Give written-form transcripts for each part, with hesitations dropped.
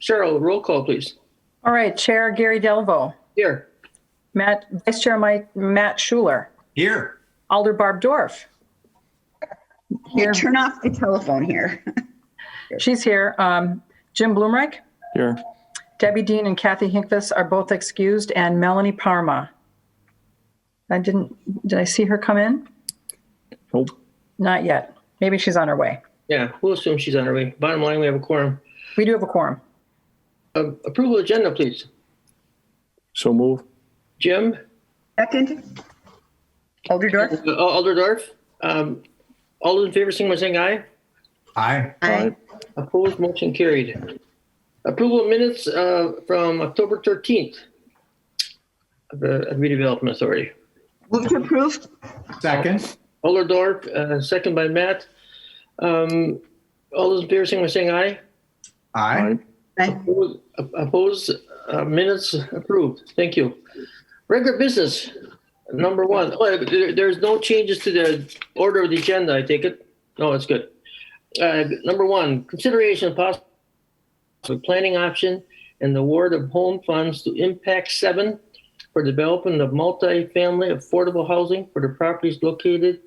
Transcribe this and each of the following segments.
Cheryl, roll call, please. All right, Chair Gary Delvo. Here. Vice Chair Matt Schuler. Here. Alder Barb Dorf. Here. Turn off the telephone here. She's here. Jim Bloomreich. Here. Debbie Dean and Kathy Hinkvis are both excused, and Melanie Parma. Did I see her come in? Nope. Not yet. Maybe she's on her way. Yeah, we'll assume she's on her way. Bottom line, we have a quorum. We do have a quorum. Approval agenda, please. So move. Jim? Second. Alderdorf. Alderdorf. All those in favor, signify by saying aye. Aye. Aye. Opposed, motion carried. Approval of minutes from October 13th of the Redevelopment Authority. Move to approve. Second. Alderdorf, second by Matt. All those in favor, signify by saying aye. Aye. Aye. Opposed, minutes approved. Thank you. Regular business, number one. Oh, there's no changes to the order of the agenda, I take it? No, it's good. Number one, consideration of possible planning option and the award of home funds to Impact 7 for development of multi-family affordable housing for the properties located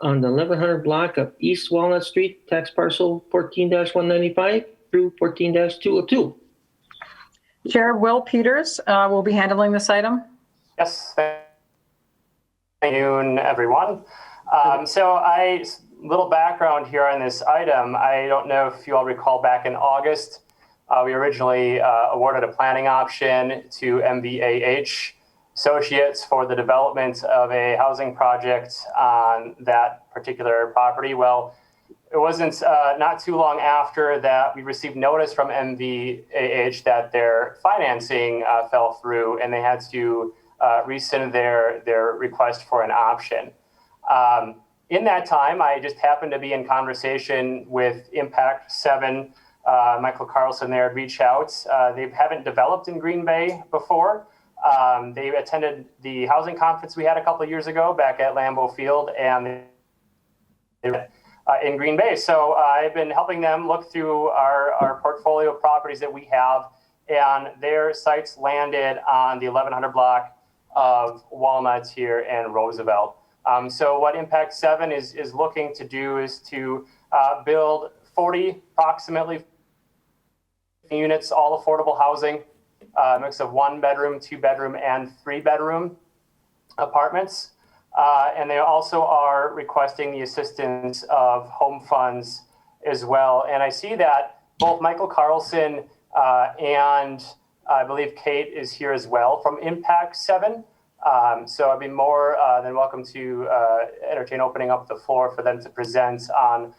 on the 1100 block of East Walnut Street, tax parcel 14-195 through 14-202. Chair Will Peters will be handling this item. Yes, thank you, everyone. Little background here on this item. I don't know if you all recall back in August, we originally awarded a planning option to MVAH Associates for the development of a housing project on that particular property. Well, it wasn't not too long after that we received notice from MVAH that their financing fell through and they had to rescind their request for an option. In that time, I just happened to be in conversation with Impact 7, Michael Carlson there, reached out. They haven't developed in Green Bay before. They attended the housing conference we had a couple of years ago back at Lambeau Field and in Green Bay. So I've been helping them look through our portfolio of properties that we have, and their sites landed on the 1100 block of Walnut here in Roosevelt. So what Impact 7 is looking to do is to build 40 approximately units, all affordable housing, a mix of 1-bedroom, 2-bedroom, and 3-bedroom apartments. And they also are requesting the assistance of home funds as well. And I see that both Michael Carlson and I believe Kate is here as well from Impact 7. So I'd be more than welcome to entertain opening up the floor for them to present on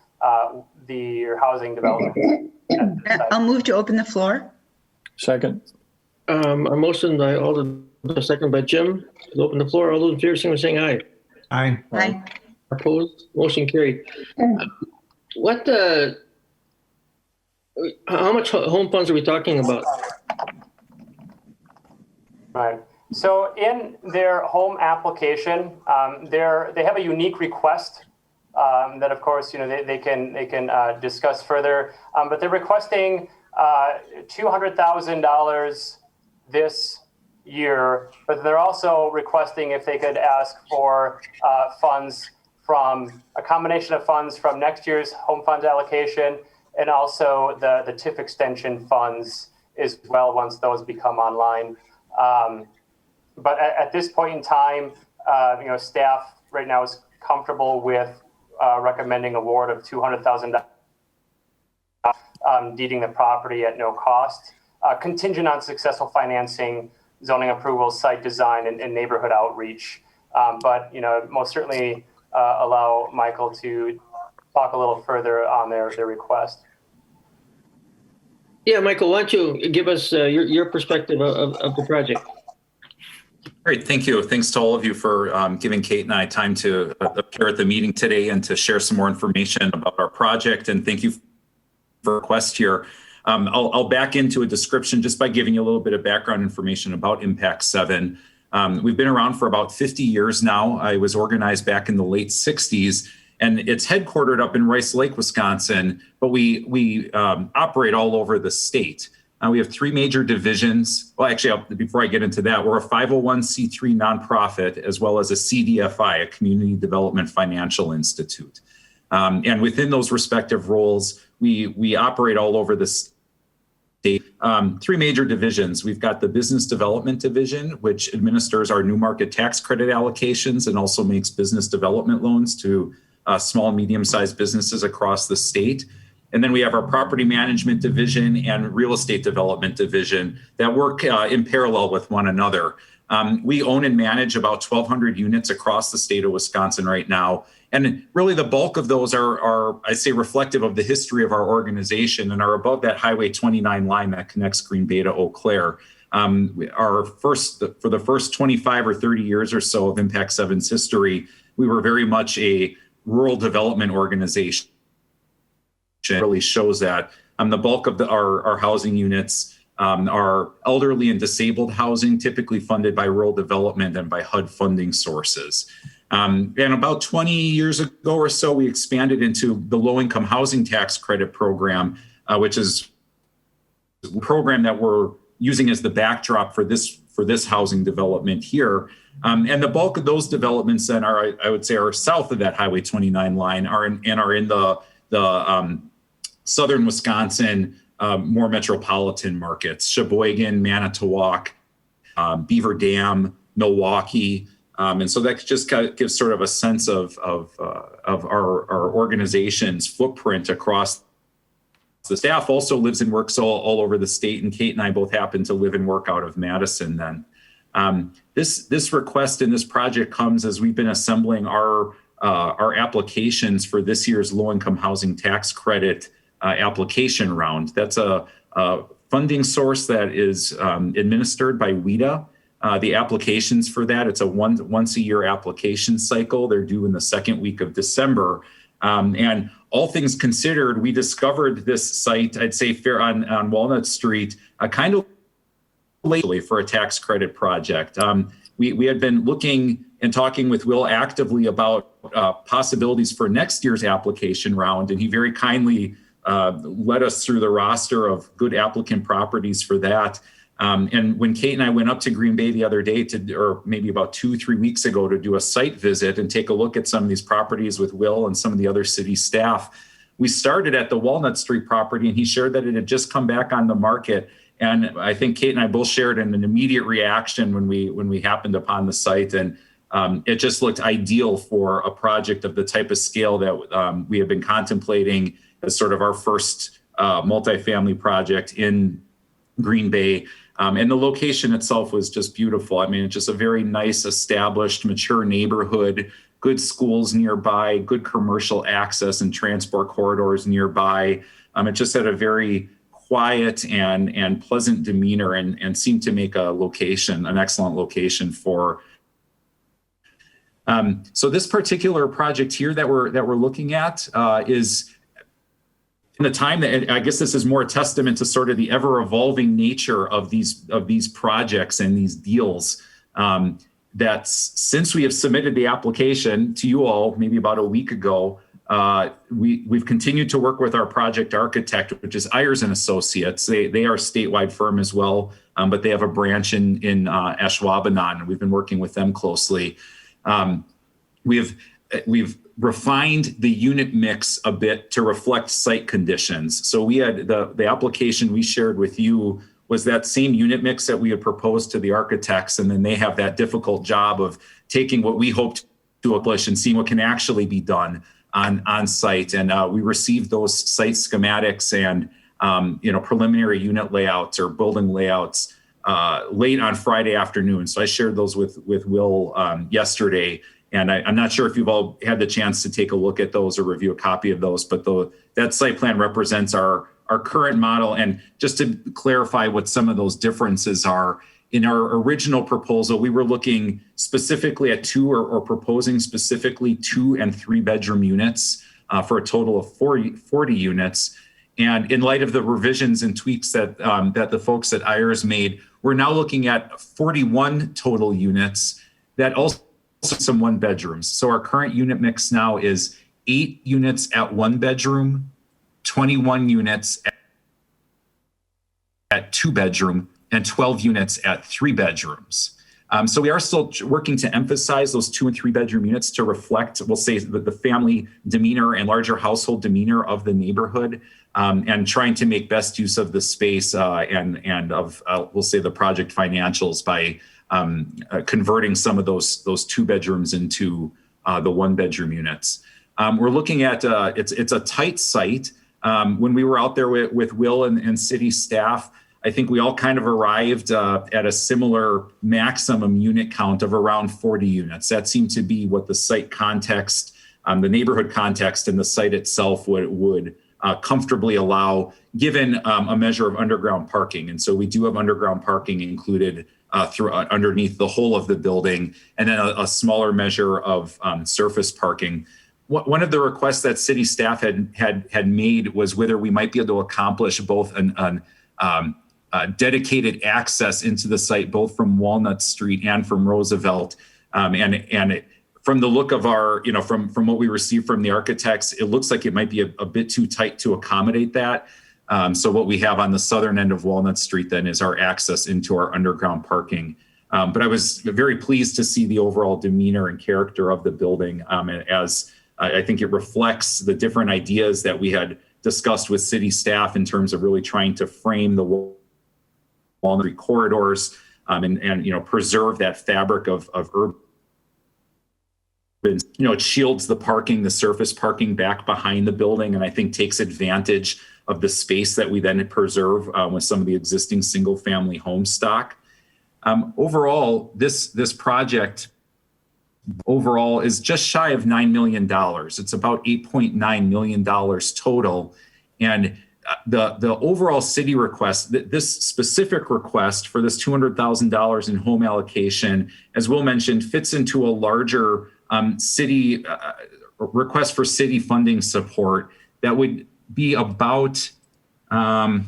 the housing development. I'll move to open the floor. Second. A motion by Alder, second by Jim. To open the floor. All those in favor, signify by saying aye. Aye. Aye. Opposed, motion carried. How much home funds are we talking about? Right. So in their home application, they have a unique request that, of course, they can discuss further. But they're requesting $200,000 this year, but they're also requesting if they could ask for funds from a combination of funds from next year's home funds allocation and also the TIF extension funds as well once those become online. But at this point in time, staff right now is comfortable with recommending award of $200,000, deeding the property at no cost, contingent on successful financing, zoning approval, site design, and neighborhood outreach. But most certainly allow Michael to talk a little further on their request. Yeah, Michael, why don't you give us your perspective of the project? Great, thank you. Thanks to all of you for giving Kate and I time to appear at the meeting today and to share some more information about our project. And thank you for the request here. I'll back into a description just by giving you a little bit of background information about Impact 7. We've been around for about 50 years now. I was organized back in the late 60s, and it's headquartered up in Rice Lake, Wisconsin, but we operate all over the state. We have three major divisions. Well, actually, before I get into that, we're a 501c3 nonprofit, as well as a CDFI, a Community Development Financial Institute. And within those respective roles, we operate all over the state. Three major divisions. We've got the Business Development Division, which administers our new market tax credit allocations and also makes business development loans to small, medium-sized businesses across the state. And then we have our Property Management Division and Real Estate Development Division that work in parallel with one another. We own and manage about 1,200 units across the state of Wisconsin right now. And really the bulk of those are, I'd say, reflective of the history of our organization and are above that Highway 29 line that connects Green Bay to Eau Claire. For the first 25 or 30 years or so of Impact 7's history, we were very much a rural development organization. It really shows that the bulk of our housing units are elderly and disabled housing, typically funded by rural development and by HUD funding sources. And about 20 years ago or so, we expanded into the low-income housing tax credit program, which is a program that we're using as the backdrop for this housing development here. And the bulk of those developments then are, I would say, are south of that Highway 29 line, are in the southern Wisconsin, more metropolitan markets: Sheboygan, Manitowoc, Beaver Dam, Milwaukee. And so that just gives sort of a sense of our organization's footprint across. The staff also lives and works all over the state, and Kate and I both happen to live and work out of Madison then. This request in this project comes as we've been assembling our applications for this year's low-income housing tax credit application round. That's a funding source that is administered by WIDA. The applications for that, it's a once a year application cycle. They're due in the second week of December. And all things considered, we discovered this site, I'd say fair on Walnut Street, kind of lately for a tax credit project. We had been looking and talking with Will actively about possibilities for next year's application round, and he very kindly led us through the roster of good applicant properties for that. And when Kate and I went up to Green Bay the other day or maybe about 2-3 weeks ago, to do a site visit and take a look at some of these properties with Will and some of the other city staff, we started at the Walnut Street property, and he shared that it had just come back on the market. And I think Kate and I both shared an immediate reaction when we happened upon the site, and it just looked ideal for a project of the type of scale that we have been contemplating as sort of our first multifamily project in Green Bay. And the location itself was just beautiful. I mean, it's just a very nice, established, mature neighborhood, good schools nearby, good commercial access and transport corridors nearby. It just had a very quiet and pleasant demeanor, and seemed to make an excellent location for. So this particular project here that we're looking at is in the time that, I guess this is more a testament to sort of the ever evolving nature of these projects and these deals. That since we have submitted the application to you all, maybe about a week ago, we've continued to work with our project architect, which is Ayers and Associates. They are a statewide firm as well, but they have a branch in Ashwaubenon, and we've been working with them closely. We've refined the unit mix a bit to reflect site conditions. So we had the application we shared with you was that same unit mix that we had proposed to the architects, and then they have that difficult job of taking what we hoped to accomplish and seeing what can actually be done on site. And we received those site schematics and preliminary unit layouts or building layouts late on Friday afternoon. So I shared those with Will yesterday. And I'm not sure if you've all had the chance to take a look at those or review a copy of those, but that site plan represents our current model. And just to clarify what some of those differences are, in our original proposal, we were looking specifically at or proposing specifically 2 and 3 bedroom units for a total of 40 units. And in light of the revisions and tweaks that the folks at Ayers made, we're now looking at 41 total units that also some 1 bedrooms. So our current unit mix now is 8 units at 1 bedroom, 21 units at 2-bedroom and 12 units at 3 bedrooms. So we are still working to emphasize those 2 and 3 bedroom units to reflect, we'll say, the family demeanor and larger household demeanor of the neighborhood, and trying to make best use of the space and of, we'll say, the project financials by converting some of those 2 bedrooms into the 1 bedroom units. We're looking at, it's a tight site. When we were out there with Will and city staff, I think we all kind of arrived at a similar maximum unit count of around 40 units. That seemed to be what the site context, the neighborhood context and the site itself would comfortably allow, given a measure of underground parking. And so we do have underground parking included underneath the whole of the building, and then a smaller measure of surface parking. One of the requests that city staff had made was whether we might be able to accomplish both an dedicated access into the site, both from Walnut Street and from Roosevelt. From the look of our, from what we received from the architects, it looks like it might be a bit too tight to accommodate that. So what we have on the southern end of Walnut Street then is our access into our underground parking. But I was very pleased to see the overall demeanor and character of the building, as I think it reflects the different ideas that we had discussed with city staff in terms of really trying to frame the Walnut Street corridors and preserve that fabric of urban. It shields the parking, the surface parking back behind the building, and I think takes advantage of the space that we then preserve with some of the existing single family home stock. Overall, this project overall is just shy of $9 million. It's about $8.9 million total. And the overall city request, this specific request for this $200,000 in home allocation, as Will mentioned, fits into a larger city request for city funding support that would be about, that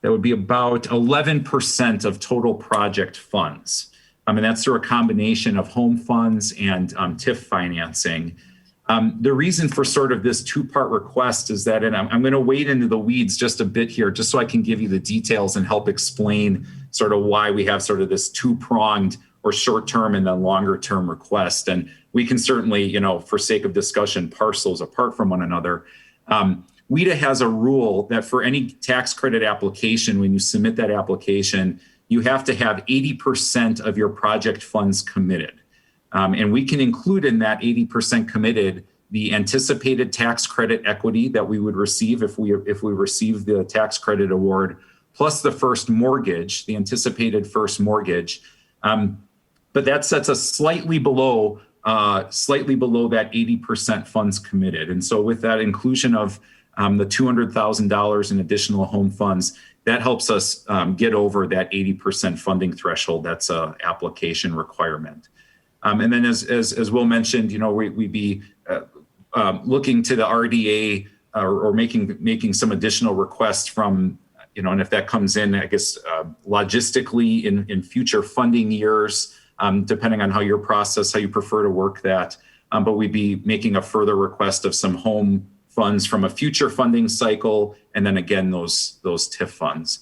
would be about 11% of total project funds. And that's through a combination of home funds and TIF financing. The reason for sort of this 2-part request is that, and I'm going to wade into the weeds just a bit here, just so I can give you the details and help explain sort of why we have sort of this 2-pronged or short-term and then longer-term request. And we can certainly, for sake of discussion, parse those apart from one another. WIDA has a rule that for any tax credit application, when you submit that application, you have to have 80% of your project funds committed. And we can include in that 80% committed the anticipated tax credit equity that we would receive if we receive the tax credit award, plus the first mortgage, the anticipated first mortgage. But that sets us slightly below that 80% funds committed. And so with that inclusion of the $200,000 in additional home funds, that helps us get over that 80% funding threshold. That's a application requirement. And then as Will mentioned, we'd be looking to the RDA or making some additional requests from, and if that comes in, I guess, logistically in future funding years, depending on how you prefer to work that. But we'd be making a further request of some home funds from a future funding cycle, and then again those TIF funds.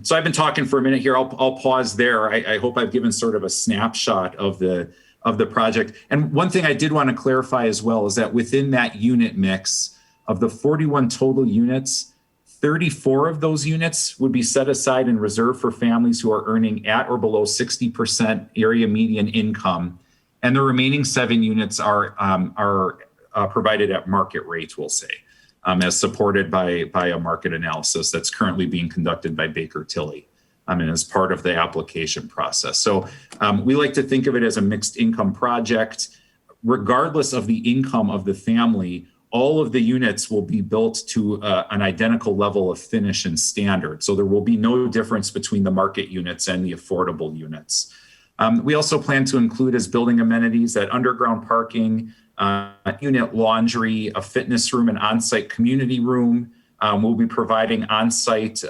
So I've been talking for a minute here. I'll pause there. I hope I've given sort of a snapshot of the project. And one thing I did want to clarify as well is that within that unit mix of the 41 total units, 34 of those units would be set aside and reserved for families who are earning at or below 60% area median income, and the remaining 7 units are provided at market rates, we'll say, as supported by a market analysis that's currently being conducted by Baker Tilly, and as part of the application process. So we like to think of it as a mixed income project. Regardless of the income of the family, all of the units will be built to an identical level of finish and standard. So there will be no difference between the market units and the affordable units. We also plan to include as building amenities that underground parking, unit laundry, a fitness room, an on-site community room. We'll be providing on-site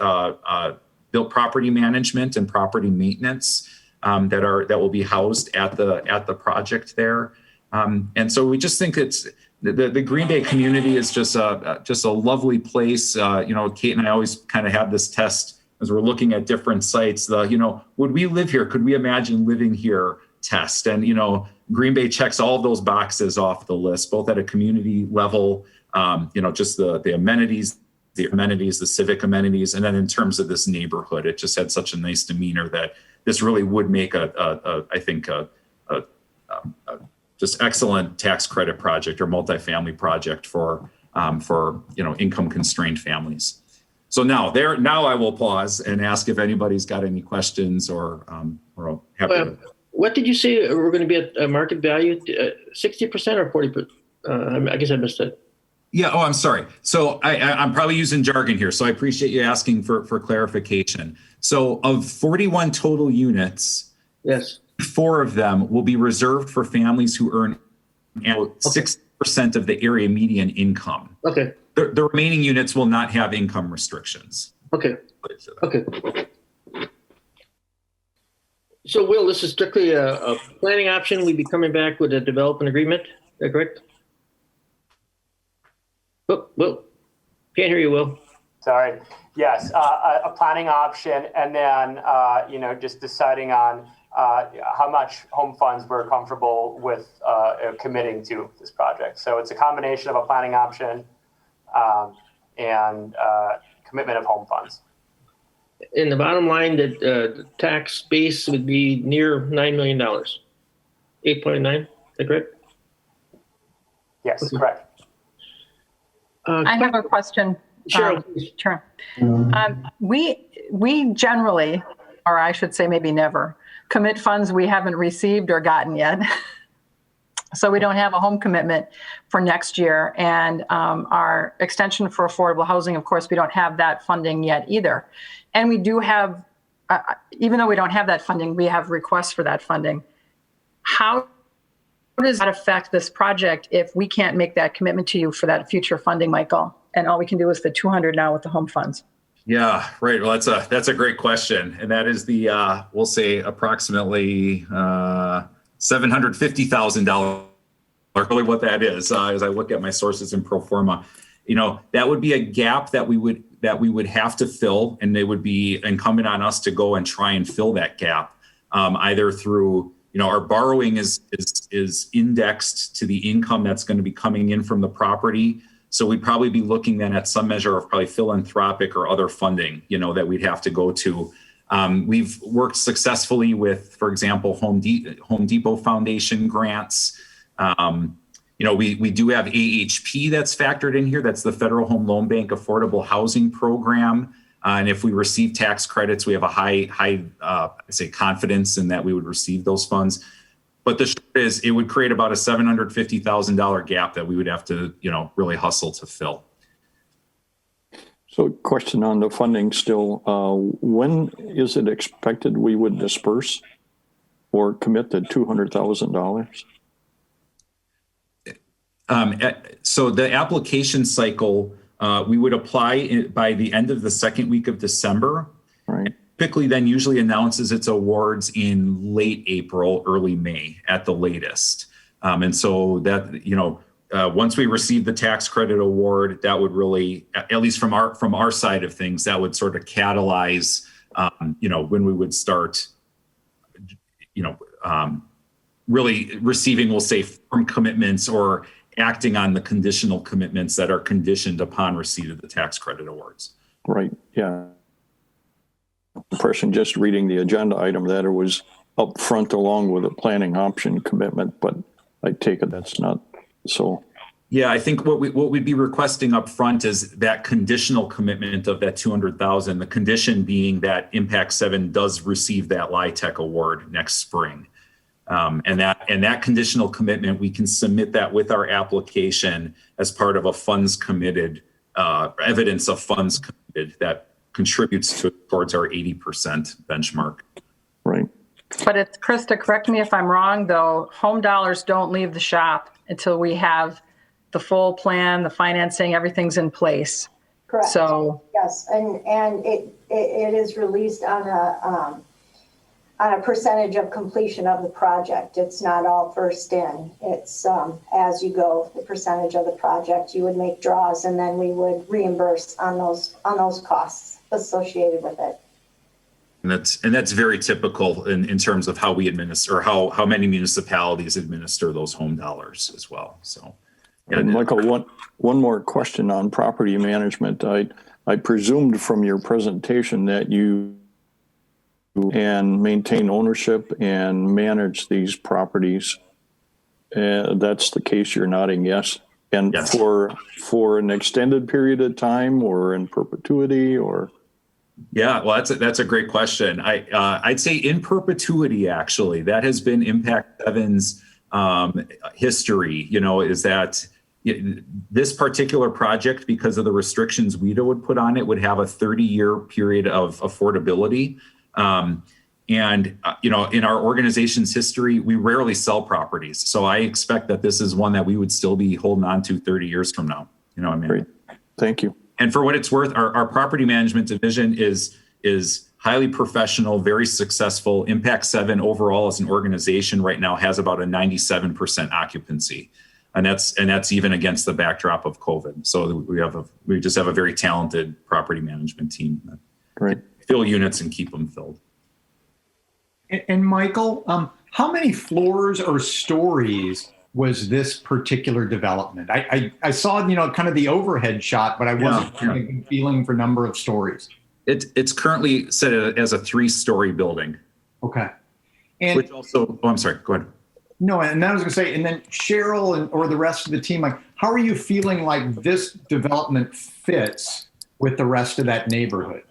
built property management and property maintenance that will be housed at the project there. And so we just think it's the Green Bay community is just a lovely place. Kate and I always kind of have this test as we're looking at different sites. Would we live here? Could we imagine living here? Test. And Green Bay checks all of those boxes off the list, both at a community level, just the amenities, the civic amenities, and then in terms of this neighborhood, it just had such a nice demeanor that this really would make I think just excellent tax credit project or multifamily project for income constrained families. So now I will pause and ask if anybody's got any questions or happy to. What did you say we're going to be at market value? 60% or 40%? I guess I missed it. Yeah. Oh, I'm sorry. So I'm probably using jargon here. So I appreciate you asking for clarification. So of 41 total units, yes, 4 of them will be reserved for families who earn 60% of the area median income. Okay. The remaining units will not have income restrictions. Okay. Okay. So, Will, this is strictly a planning option. We'd be coming back with a development agreement. Is that correct? Oh, Will, can't hear you, Will. Sorry. Yes, a planning option, and then just deciding on how much home funds we're comfortable with committing to this project. So it's a combination of a planning option and commitment of home funds. In the bottom line, that the tax base would be near $9 million. 8.9, is that correct? Yes, Okay. correct. I have a question. Cheryl, Sure. We generally, or I should say maybe never, commit funds we haven't received or gotten yet. So we don't have a home commitment for next year. And our extension for affordable housing, of course, we don't have that funding yet either. And we do have, even though we don't have that funding, we have requests for that funding. How does that affect this project if we can't make that commitment to you for that future funding, Michael? And all we can do is the 200 now with the home funds. Yeah, right. Well, that's a great question. And that is the, we'll say approximately $750,000, really what that is, as I look at my sources in pro forma. That would be a gap that we would have to fill, and it would be incumbent on us to go and try and fill that gap, either through, our borrowing is indexed to the income that's going to be coming in from the property. So we'd probably be looking then at some measure of probably philanthropic or other funding, that we'd have to go to. We've worked successfully with, for example, Home Depot Foundation grants. We do have AHP that's factored in here. That's the Federal Home Loan Bank Affordable Housing Program. And if we receive tax credits, we have a high I'd say confidence in that we would receive those funds. But the short is, it would create about a $750,000 gap that we would have to, really hustle to fill. So question on the funding still, when is it expected we would disperse or commit the $200,000? So the application cycle, we would apply by the end of the second week of December. Right. Typically then usually announces its awards in late April, early May at the latest. And so that, once we receive the tax credit award, that would really, at least from our side of things, that would sort of catalyze, when we would start, really receiving, we'll say, firm commitments or acting on the conditional commitments that are conditioned upon receipt of the tax credit awards. Right. Yeah. Impression just reading the agenda item that it was up front along with a planning option commitment, but I take it that's not so. Yeah, I think what we'd be requesting up front is that conditional commitment of that $200,000. The condition being that Impact 7 does receive that LIHTC award next spring, and that conditional commitment, we can submit that with our application as part of a funds committed, evidence of funds committed that contributes towards our 80% benchmark. Right. But it's, Krista, correct me if I'm wrong, though, home dollars don't leave the shop until we have the full plan, the financing, everything's in place. Correct. So yes, and it is released on on a percentage of completion of the project. It's not all first in. It's as you go, the percentage of the project. You would make draws, and then we would reimburse on those costs associated with it. And that's very typical in terms of how we administer, or how many municipalities administer those home dollars as well. So, yeah. And Michael, one more question on property management. I presumed from your presentation that you and maintain ownership and manage these properties. That's the case. You're nodding yes. And yes. For an extended period of time, or in perpetuity, or? Yeah, well, that's a great question. I'd say in perpetuity, actually. That has been Impact 7's history, is that this particular project, because of the restrictions WIDA would put on it, would have a 30-year period of affordability. In our organization's history, we rarely sell properties. So I expect that this is one that we would still be holding on to 30 years from now. You know what I mean? Great. Thank you. And for what it's worth, our property management division is highly professional, very successful. Impact 7 overall as an organization right now has about a 97% occupancy. And that's even against the backdrop of COVID. So we just have a very talented property management team that Great. fill units and keep them filled. And Michael, how many floors or stories was this particular development? I saw, kind of the overhead shot, but I wasn't getting a good feeling for number of stories. It's currently set as a 3-story building. Okay. And which also, I'm sorry, go ahead. No, and I was going to say, and then Cheryl or the rest of the team, how are you feeling like this development fits with the rest of that neighborhood?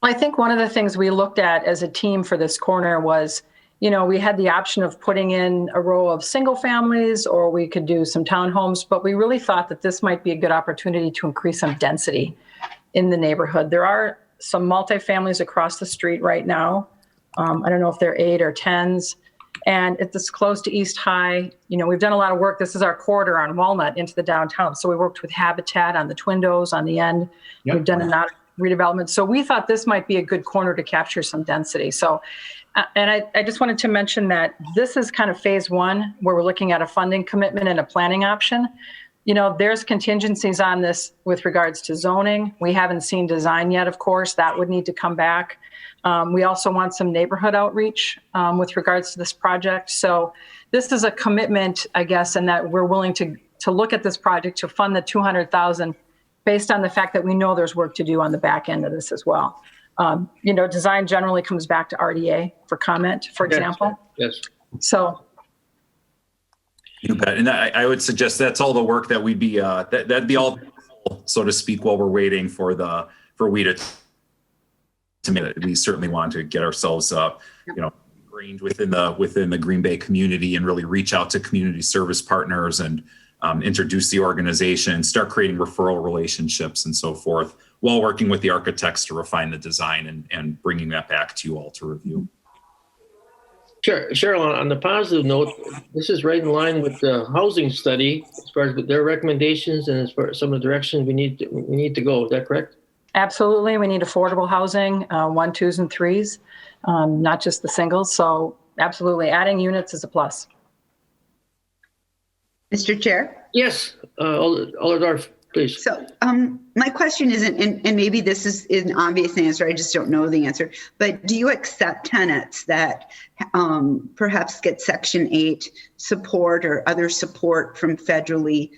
I think one of the things we looked at as a team for this corner was, we had the option of putting in a row of single families, or we could do some townhomes, but we really thought that this might be a good opportunity to increase some density in the neighborhood. There are some multifamilies across the street right now. I don't know if they're 8 or 10s. And it's close to East High. We've done a lot of work. This is our corridor on Walnut into the downtown. So we worked with Habitat on the Twindos on the end. Yep. We've done a redevelopment. So we thought this might be a good corner to capture some density. So, and I just wanted to mention that this is kind of phase 1, where we're looking at a funding commitment and a planning option. There's contingencies on this with regards to zoning. We haven't seen design yet, of course. That would need to come back. We also want some neighborhood outreach with regards to this project. So this is a commitment, I guess, in that we're willing to look at this project to fund the $200,000 based on the fact that we know there's work to do on the back end of this as well. Design generally comes back to RDA for comment, for example. Yes. So. You bet. And I would suggest that's all the work that we'd be, that'd be all, so to speak, while we're waiting for WIDA to make it. We certainly want to get ourselves, ingrained within the Green Bay community and really reach out to community service partners and introduce the organization, start creating referral relationships and so forth, while working with the architects to refine the design and bringing that back to you all to review. Sure. Cheryl, on the positive note, this is right in line with the housing study as far as their recommendations and as far as some of the directions we need to go. Is that correct? Absolutely. We need affordable housing, 1, 2s, and 3s, not just the singles. So absolutely, adding units is a plus. Mr. Chair? Yes, Allerdorf, please. So my question isn't, and maybe this is an obvious answer, I just don't know the answer, but do you accept tenants that perhaps get Section 8 support or other support from federally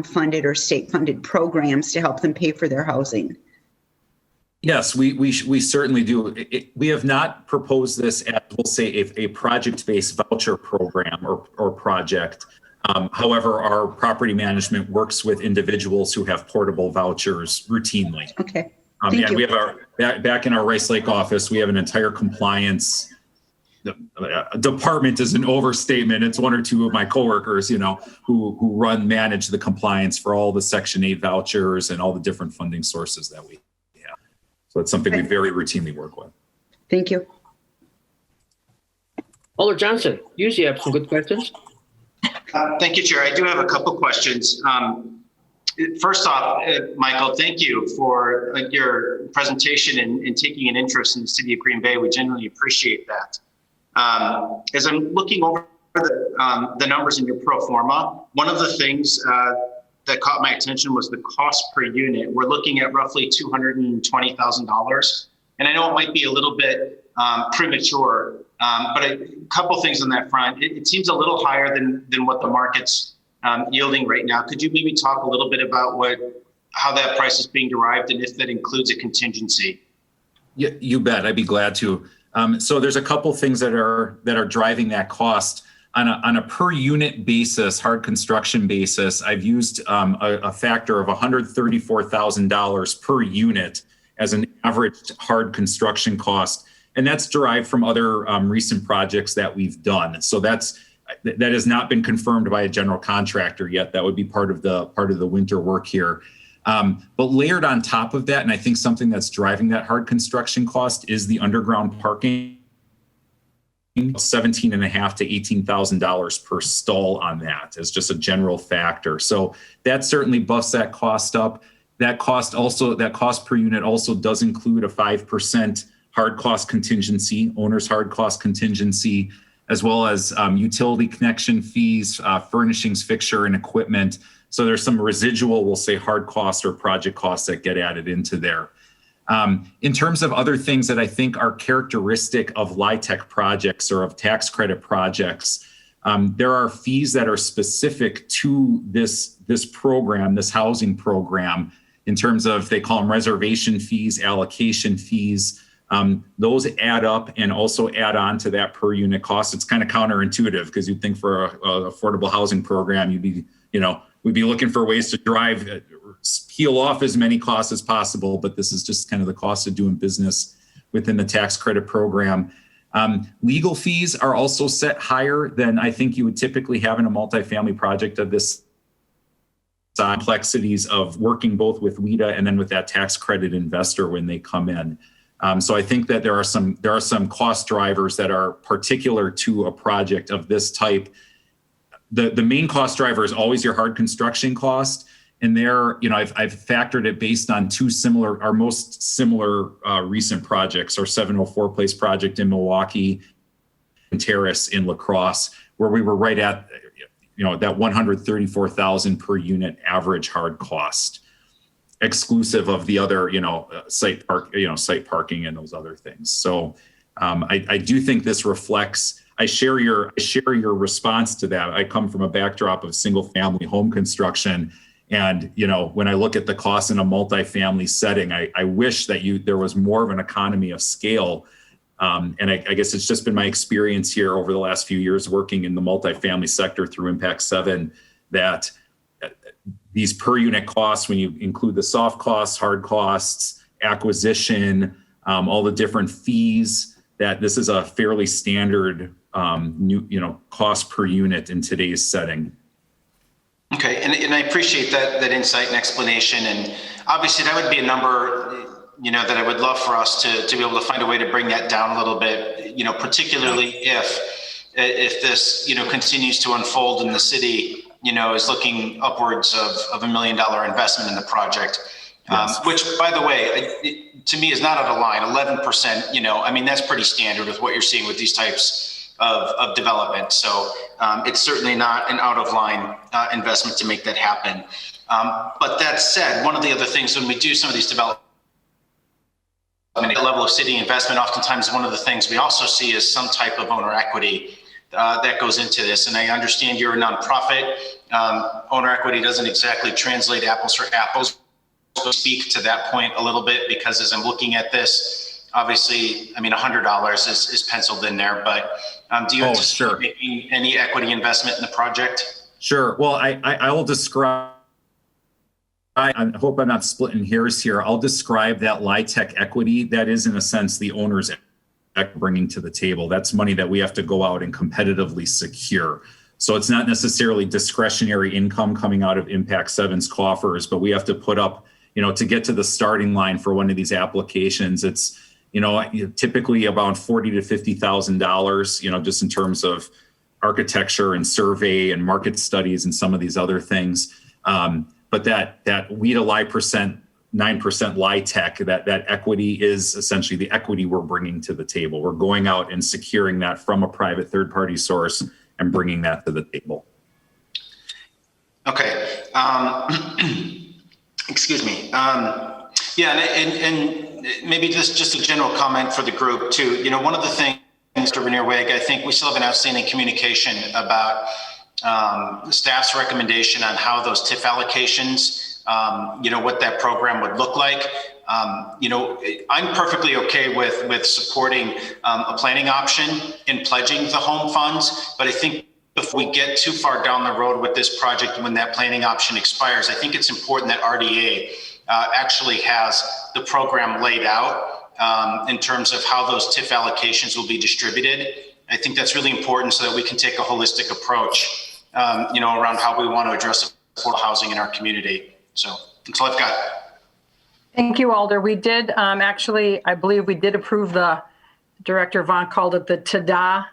funded or state funded programs to help them pay for their housing? Yes, we certainly do. We have not proposed this as, we'll say, a project-based voucher program or project. However, our property management works with individuals who have portable vouchers routinely. Okay. Thank you. We have back in our Rice Lake office, we have an entire compliance department is an overstatement. It's 1 or 2 of my coworkers, who manage the compliance for all the Section 8 vouchers and all the different funding sources that we have. So it's something we very routinely work with. Thank you. Alder Johnson, you usually have some good questions. Thank you, Chair. I do have a couple questions. First off, Michael, thank you for your presentation and taking an interest in the city of Green Bay. We genuinely appreciate that. As I'm looking over the numbers in your pro forma, one of the things that caught my attention was the cost per unit. We're looking at roughly $220,000. And I know it might be a little bit premature, but a couple things on that front. It seems a little higher than what the market's yielding right now. Could you maybe talk a little bit about how that price is being derived and if that includes a contingency? Yeah, you bet. I'd be glad to. So there's a couple things that are driving that cost on a per unit basis, hard construction basis. I've used a factor of $134,000 per unit as an average hard construction cost, and that's derived from other recent projects that we've done. So that has not been confirmed by a general contractor yet. That would be part of the winter work here. But layered on top of that, and I think something that's driving that hard construction cost is the underground parking, $17,500 to $18,000 per stall on that as just a general factor. So that certainly buffs that cost up. That cost per unit also does include a 5% hard cost contingency, owner's hard cost contingency, as well as utility connection fees, furnishings, fixture, and equipment. So there's some residual, we'll say, hard costs or project costs that get added into there. In terms of other things that I think are characteristic of LIHTC projects or of tax credit projects, there are fees that are specific to this program, this housing program, in terms of, they call them reservation fees, allocation fees. Those add up and also add on to that per unit cost. It's kind of counterintuitive because you'd think for an affordable housing program, we'd be looking for ways to peel off as many costs as possible, but this is just kind of the cost of doing business within the tax credit program. Legal fees are also set higher than I think you would typically have in a multifamily project of this complexities of working both with WIDA and then with that tax credit investor when they come in. So I think that there are some cost drivers that are particular to a project of this type. The main cost driver is always your hard construction cost. And there, I've factored it based on our most similar recent projects, our 704 Place project in Milwaukee and Terrace in La Crosse, where we were right at, that $134,000 per unit average hard cost, exclusive of the other, site parking and those other things. So I do think this reflects. I share your response to that. I come from a backdrop of single family home construction. And, when I look at the cost in a multifamily setting, I wish that there was more of an economy of scale. And I guess it's just been my experience here over the last few years working in the multifamily sector through Impact 7 that these per unit costs, when you include the soft costs, hard costs, acquisition, all the different fees, that this is a fairly standard cost per unit in today's setting. Okay, and I appreciate that insight and explanation. And obviously that would be a number, that I would love for us to be able to find a way to bring that down a little bit, particularly if this, continues to unfold in the city, is looking upwards of $1 million investment in the project, yes. Which, by the way, to me is not out of line. 11%, that's pretty standard with what you're seeing with these types of development. So it's certainly not an out of line investment to make that happen. But that said, one of the other things when we do some of these development, level of city investment, oftentimes one of the things we also see is some type of owner equity that goes into this. And I understand you're a nonprofit. Owner equity doesn't exactly translate apples for apples. So speak to that point a little bit, because as I'm looking at this, obviously, $100 is penciled in there, but do you anticipate making any equity investment in the project? Sure. Well, I will describe, I hope I'm not splitting hairs here. I'll describe that LIHTC equity. That is, in a sense, the owner's bringing to the table. That's money that we have to go out and competitively secure. So it's not necessarily discretionary income coming out of Impact 7's coffers, but we have to put up, to get to the starting line for one of these applications, it's, typically about $40,000 to $50,000, just in terms of architecture and survey and market studies and some of these other things. But but that we to lie percent, 9% lie tech, that equity is essentially the equity we're bringing to the table. We're going out and securing that from a private third-party source and bringing that to the table. Okay. Excuse me. Yeah, and maybe just a general comment for the group too. You know, one of the things, Mr. Vernier-Wig, I think we still have an outstanding communication about the staff's recommendation on how those TIF allocations, you know, what that program would look like. You know, I'm perfectly okay with supporting a planning option in pledging the home funds, but I think if we get too far down the road with this project, when that planning option expires, I think it's important that RDA actually has the program laid out in terms of how those TIF allocations will be distributed. I think that's really important so that we can take a holistic approach, you know, around how we want to address affordable housing in our community. So that's all I've got. Thank you, Alder. We did actually, I believe we did approve Director Vaughn called it the TDA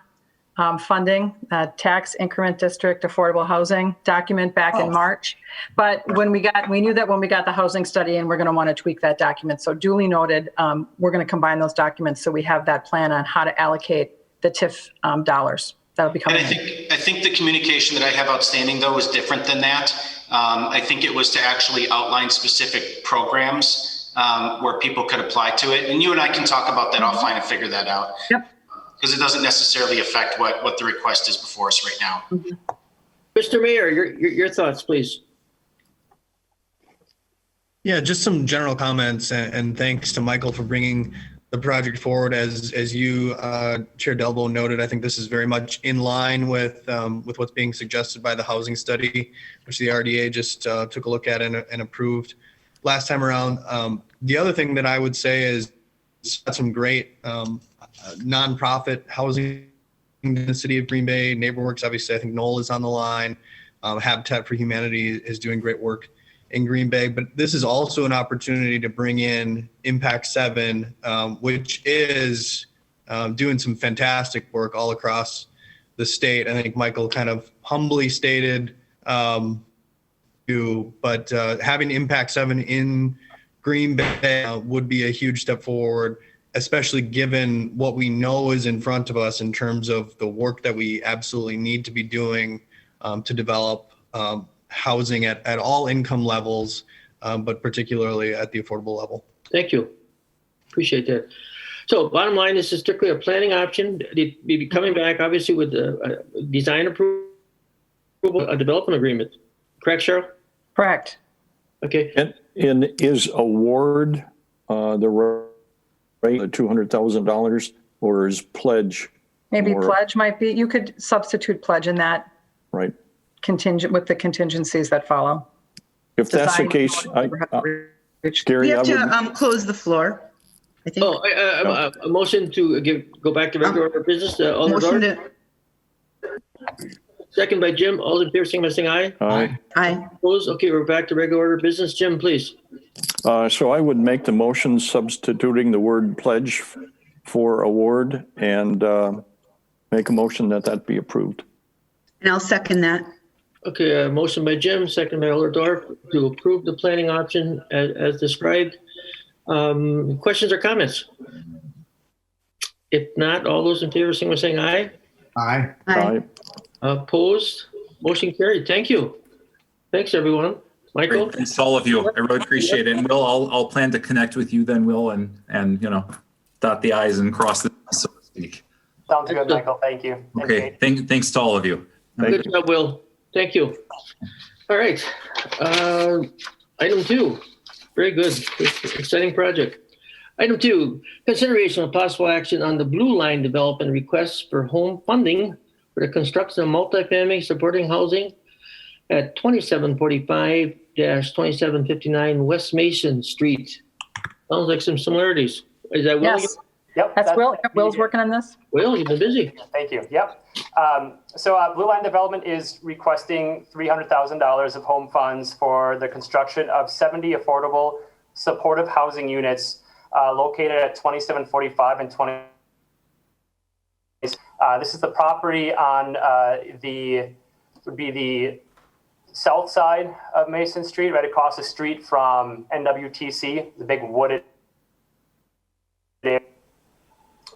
funding, Tax Increment District Affordable Housing document back in March. But when we knew that when we got the housing study in, we're going to want to tweak that document. So duly noted, we're going to combine those documents so we have that plan on how to allocate the TIF dollars. That'll be coming. And I think the communication that I have outstanding though is different than that. I think it was to actually outline specific programs where people could apply to it. And you and I can talk about that offline and figure that out. Yep. Because it doesn't necessarily affect what the request is before us right now. Mr. Mayor, your thoughts, please. Yeah, just some general comments, and thanks to Michael for bringing the project forward. As you, Chair Delbo, noted, I think this is very much in line with what's being suggested by the housing study, which the RDA just took a look at and approved last time around. The other thing that I would say is it's got some great nonprofit housing in the city of Green Bay. NeighborWorks, obviously, I think Noel is on the line. Habitat for Humanity is doing great work in Green Bay, but this is also an opportunity to bring in Impact 7, which is doing some fantastic work all across the state. I think Michael kind of humbly stated, but having Impact 7 in Green Bay would be a huge step forward, especially given what we know is in front of us in terms of the work that we absolutely need to be doing to develop housing at all income levels, but particularly at the affordable level. Thank you. Appreciate that. So bottom line, this is strictly a planning option. They'd be coming back, obviously, with a design approval, a development agreement. Correct, Cheryl? Correct. Okay. And is award the rate of $200,000, or is pledge? Maybe more, pledge might be, you could substitute pledge in that. Right. Contingent with the contingencies that follow. If that's the case, Gary, We have I would, to close the floor, I think. Oh, a motion to go back to regular order of business. Motion to, Second by Jim. All in favor, saying aye. aye. aye. Opposed? Okay, we're back to regular order of business. Jim, please. So I would make the motion substituting the word pledge for award and make a motion that be approved. And I'll second that. Okay, motion by Jim, second by Alder Dorf to approve the planning option as described. Questions or comments? If not, all those in favor, saying aye. Aye. Aye. Opposed? Motion carried. Thank you. Thanks, everyone. Michael? Great. Thanks to all of you. I really appreciate it. And Will, I'll plan to connect with you then, Will, and dot the I's and cross the T's, so to speak. Sounds good, Michael. Thank you. Okay. Thanks to all of you. Good job, Will. Thank you. All right. Item 2. Very good. Exciting project. Item 2, consideration of possible action on the Blue Line development requests for home funding for the construction of multifamily supporting housing at 2745-2759 West Mason Street. Sounds like some similarities. Is that Will? Yes. Yep. That's Will. Will's working on this. Will, you've been busy. Thank you. Yep. So Blue Line Development is requesting $300,000 of home funds for the construction of 70 affordable supportive housing units located at 2745 and 20. This is the property on the south side of Mason Street, right across the street from NWTC, the big wooded.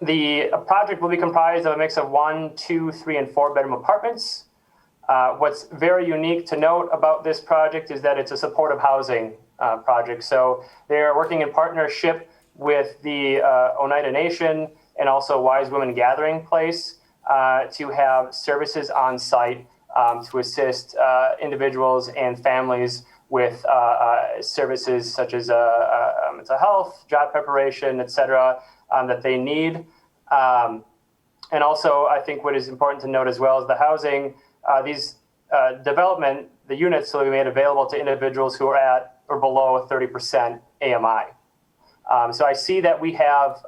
The project will be comprised of a mix of 1, 2, 3, and 4 bedroom apartments. What's very unique to note about this project is that it's a supportive housing project. So they're working in partnership with the Oneida Nation and also Wise Women Gathering Place to have services on site to assist individuals and families with services such as mental health, job preparation, et cetera, that they need. And also, I think what is important to note as well is the housing, these development, the units will be made available to individuals who are at or below 30% AMI. So I see that we have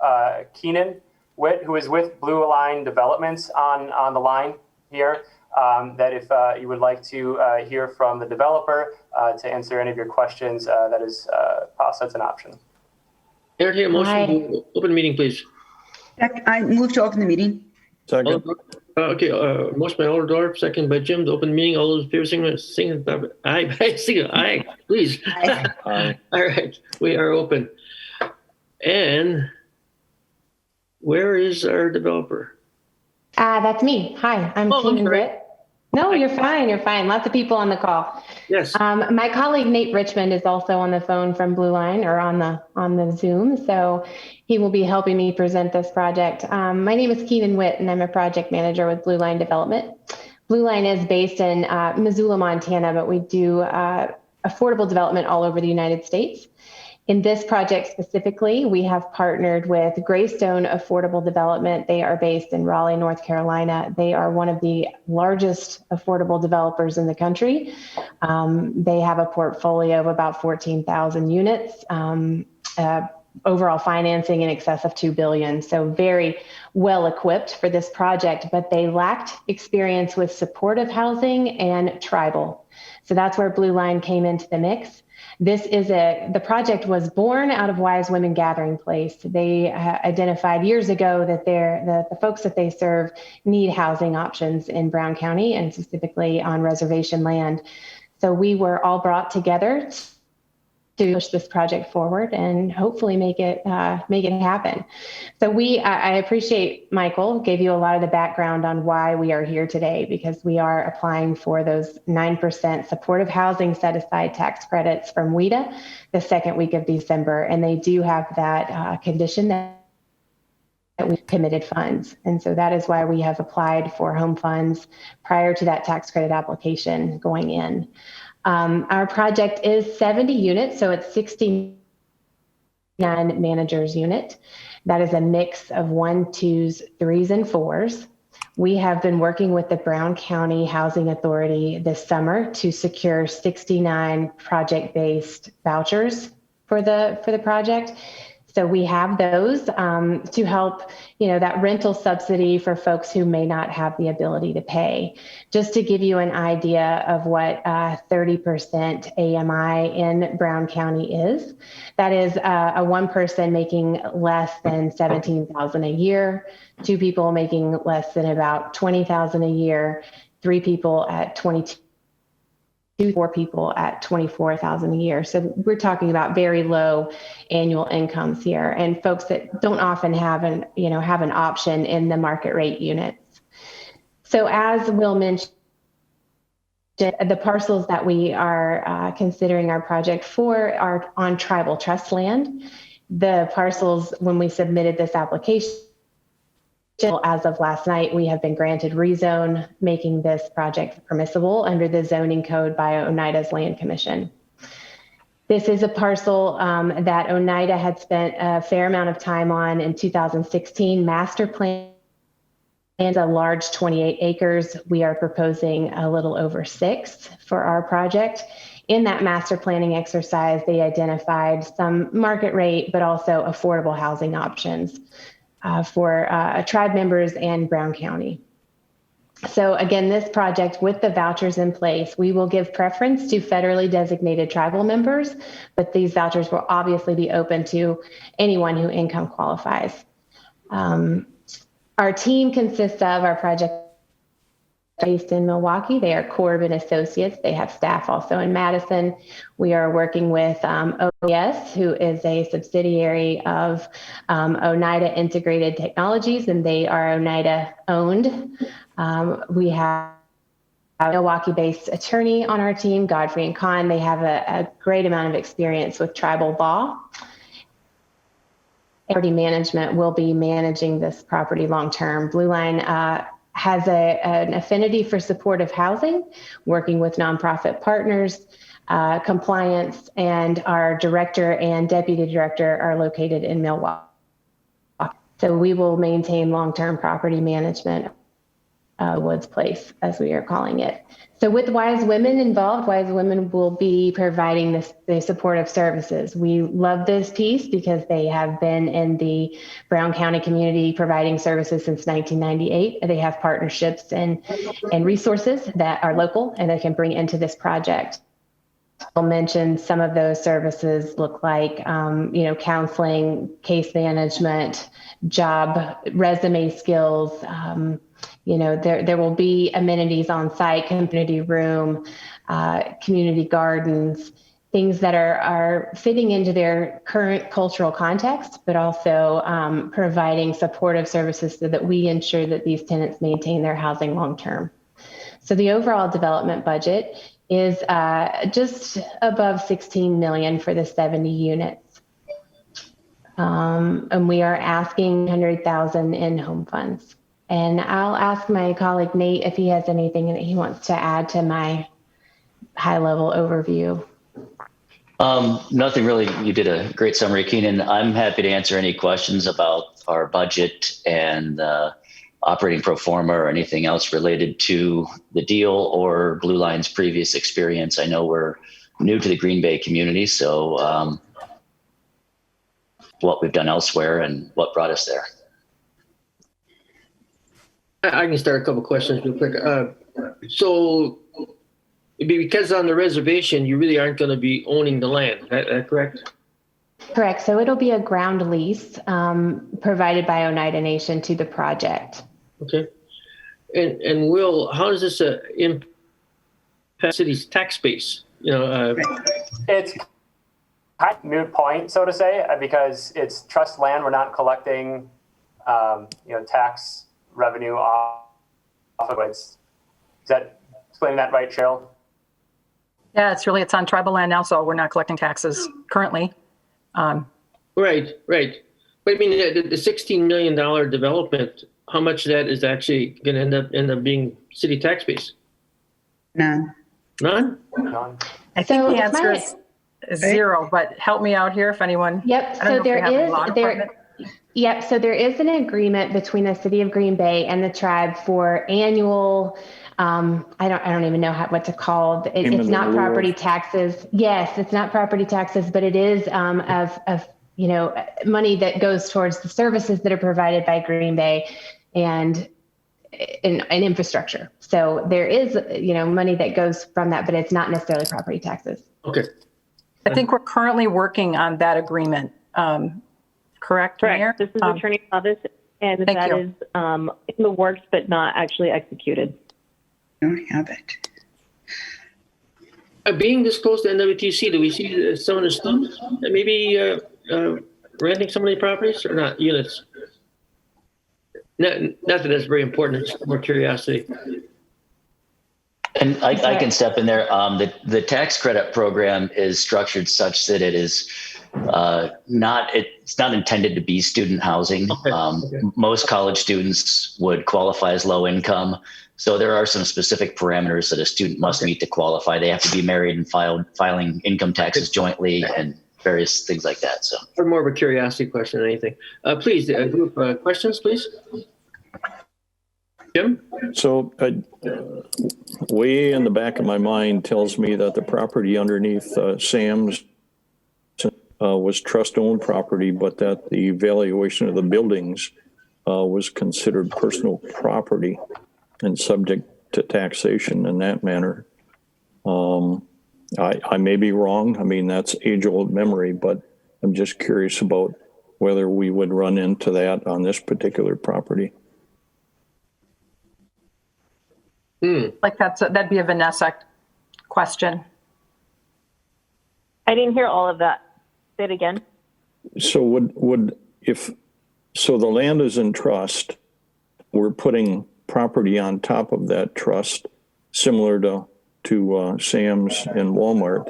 Keenan Witt, who is with Blue Line Developments on the line here, that if you would like to hear from the developer to answer any of your questions, that is that's an option. Entertain a motion to open the meeting, please. I move to open the meeting. Second. Okay, motion by Alderdorf, second by Jim to open the meeting. All those in favor, sing aye. Sing aye, please. Aye. Aye. All right, we are open. And where is our developer? That's me. Hi, I'm Oh, I'm Keenan sorry. Witt. No, you're fine. You're fine. Lots of people on the call. Yes. My colleague Nate Richmond is also on the phone from Blue Line or on the Zoom, so he will be helping me present this project. My name is Keenan Witt, and I'm a project manager with Blue Line Development. Blue Line is based in Missoula, Montana, but we do affordable development all over the United States. In this project specifically, we have partnered with Greystone Affordable Development. They are based in Raleigh, North Carolina. They are one of the largest affordable developers in the country. They have a portfolio of about 14,000 units, overall financing in excess of $2 billion. So very well equipped for this project, but they lacked experience with supportive housing and tribal. So that's where Blue Line came into the mix. The project was born out of Wise Women Gathering Place. They identified years ago that the folks that they serve need housing options in Brown County and specifically on reservation land. So we were all brought together to push this project forward and hopefully make it happen. So I appreciate Michael gave you a lot of the background on why we are here today, because we are applying for those 9% supportive housing set aside tax credits from WIDA the second week of December. And they do have that condition that we've committed funds. And so that is why we have applied for home funds prior to that tax credit application going in. Our project is 70 units, so it's 69 managers unit. That is a mix of 1s, 2s, 3s, and 4s. We have been working with the Brown County Housing Authority this summer to secure 69 project-based vouchers for the project. So we have those to help, that rental subsidy for folks who may not have the ability to pay. Just to give you an idea of what 30% AMI in Brown County is, that is a one person making less than $17,000 a year, 2 people making less than about $20,000 a year, 3 people at $22,000. 4 people at $24,000 a year. So we're talking about very low annual incomes here, and folks that don't often have an option in the market rate units. So as Will mentioned, the parcels that we are considering our project for are on tribal trust land. The parcels, when we submitted this application, as of last night, we have been granted rezone, making this project permissible under the zoning code by Oneida's Land Commission. This is a parcel that Oneida had spent a fair amount of time on in 2016. Master plan and a large 28 acres. We are proposing a little over 6 for our project. In that master planning exercise, they identified some market rate, but also affordable housing options for tribe members and Brown County. So again, this project with the vouchers in place, we will give preference to federally designated tribal members, but these vouchers will obviously be open to anyone who income qualifies. Our team consists of our project based in Milwaukee. They are Corbin Associates. They have staff also in Madison. We are working with OES, who is a subsidiary of Oneida Integrated Technologies, and they are Oneida owned. We have a Milwaukee-based attorney on our team, Godfrey and Kahn. They have a great amount of experience with tribal law. Property management will be managing this property long-term. Blue Line has an affinity for supportive housing, working with nonprofit partners, compliance, and our director and deputy director are located in Milwaukee. So we will maintain long-term property management, Woods Place, as we are calling it. So with Wise Women involved, Wise Women will be providing the supportive services. We love this piece because they have been in the Brown County community providing services since 1998. They have partnerships and resources that are local and they can bring into this project. I'll mention some of those services look like, counseling, case management, job, resume skills. There will be amenities on site, community room, community gardens, things that are fitting into their current cultural context, but also providing supportive services so that we ensure that these tenants maintain their housing long-term. So the overall development budget is just above 16 million for the 70 units. And we are asking 100,000 in home funds. And I'll ask my colleague Nate if he has anything that he wants to add to my high-level overview. Nothing really. You did a great summary, Keenan. I'm happy to answer any questions about our budget and operating pro forma or anything else related to the deal or Blue Line's previous experience. I know we're new to the Green Bay community, so what we've done elsewhere and what brought us there. I can start a couple questions real quick. So because on the reservation, you really aren't going to be owning the land, is that correct? Correct. So it'll be a ground lease provided by Oneida Nation to the project. Okay. And Will, how does this impact the city's tax base? It's kind of moot point, so to say, because it's trust land. We're not collecting, tax revenue off of it. Is that explaining that right, Cheryl? Yeah, it's on tribal land now, so we're not collecting taxes currently. Right. But I mean, the $16 million development, how much of that is actually going to end up being city tax base? None. None? None. I think the answer is zero, but help me out here if anyone. Yep. So so there is an agreement between the city of Green Bay and the tribe for annual. I don't even know what to call it. It's not property taxes. Yes, it's not property taxes, but it is of money that goes towards the services that are provided by Green Bay and infrastructure. So there is money that goes from that, but it's not necessarily property taxes. Okay. I think we're currently working on that agreement. Correct, Mayor? This is Attorney Office, and that is in the works, but not actually executed. I don't have it. Being this close to NWTC, do we see some of the stuff that maybe renting some of the properties or not units? Not that that's very important. It's more curiosity. And I can step in there. The tax credit program is structured such that it is it's not intended to be student housing. Okay. Most college students would qualify as low income. So there are some specific parameters that a student must meet to qualify. They have to be married and filing income taxes jointly and various things like that. So more of a curiosity question than anything. Please, group questions, please. Jim? So way in the back of my mind tells me that the property underneath Sam's was trust-owned property, but that the valuation of the buildings was considered personal property and subject to taxation in that manner. I may be wrong. I mean, that's age-old memory, but I'm just curious about whether we would run into that on this particular property. Like that'd be a Vanessa question. I didn't hear all of that. Say it again. So so the land is in trust, we're putting property on top of that trust, similar to Sam's and Walmart.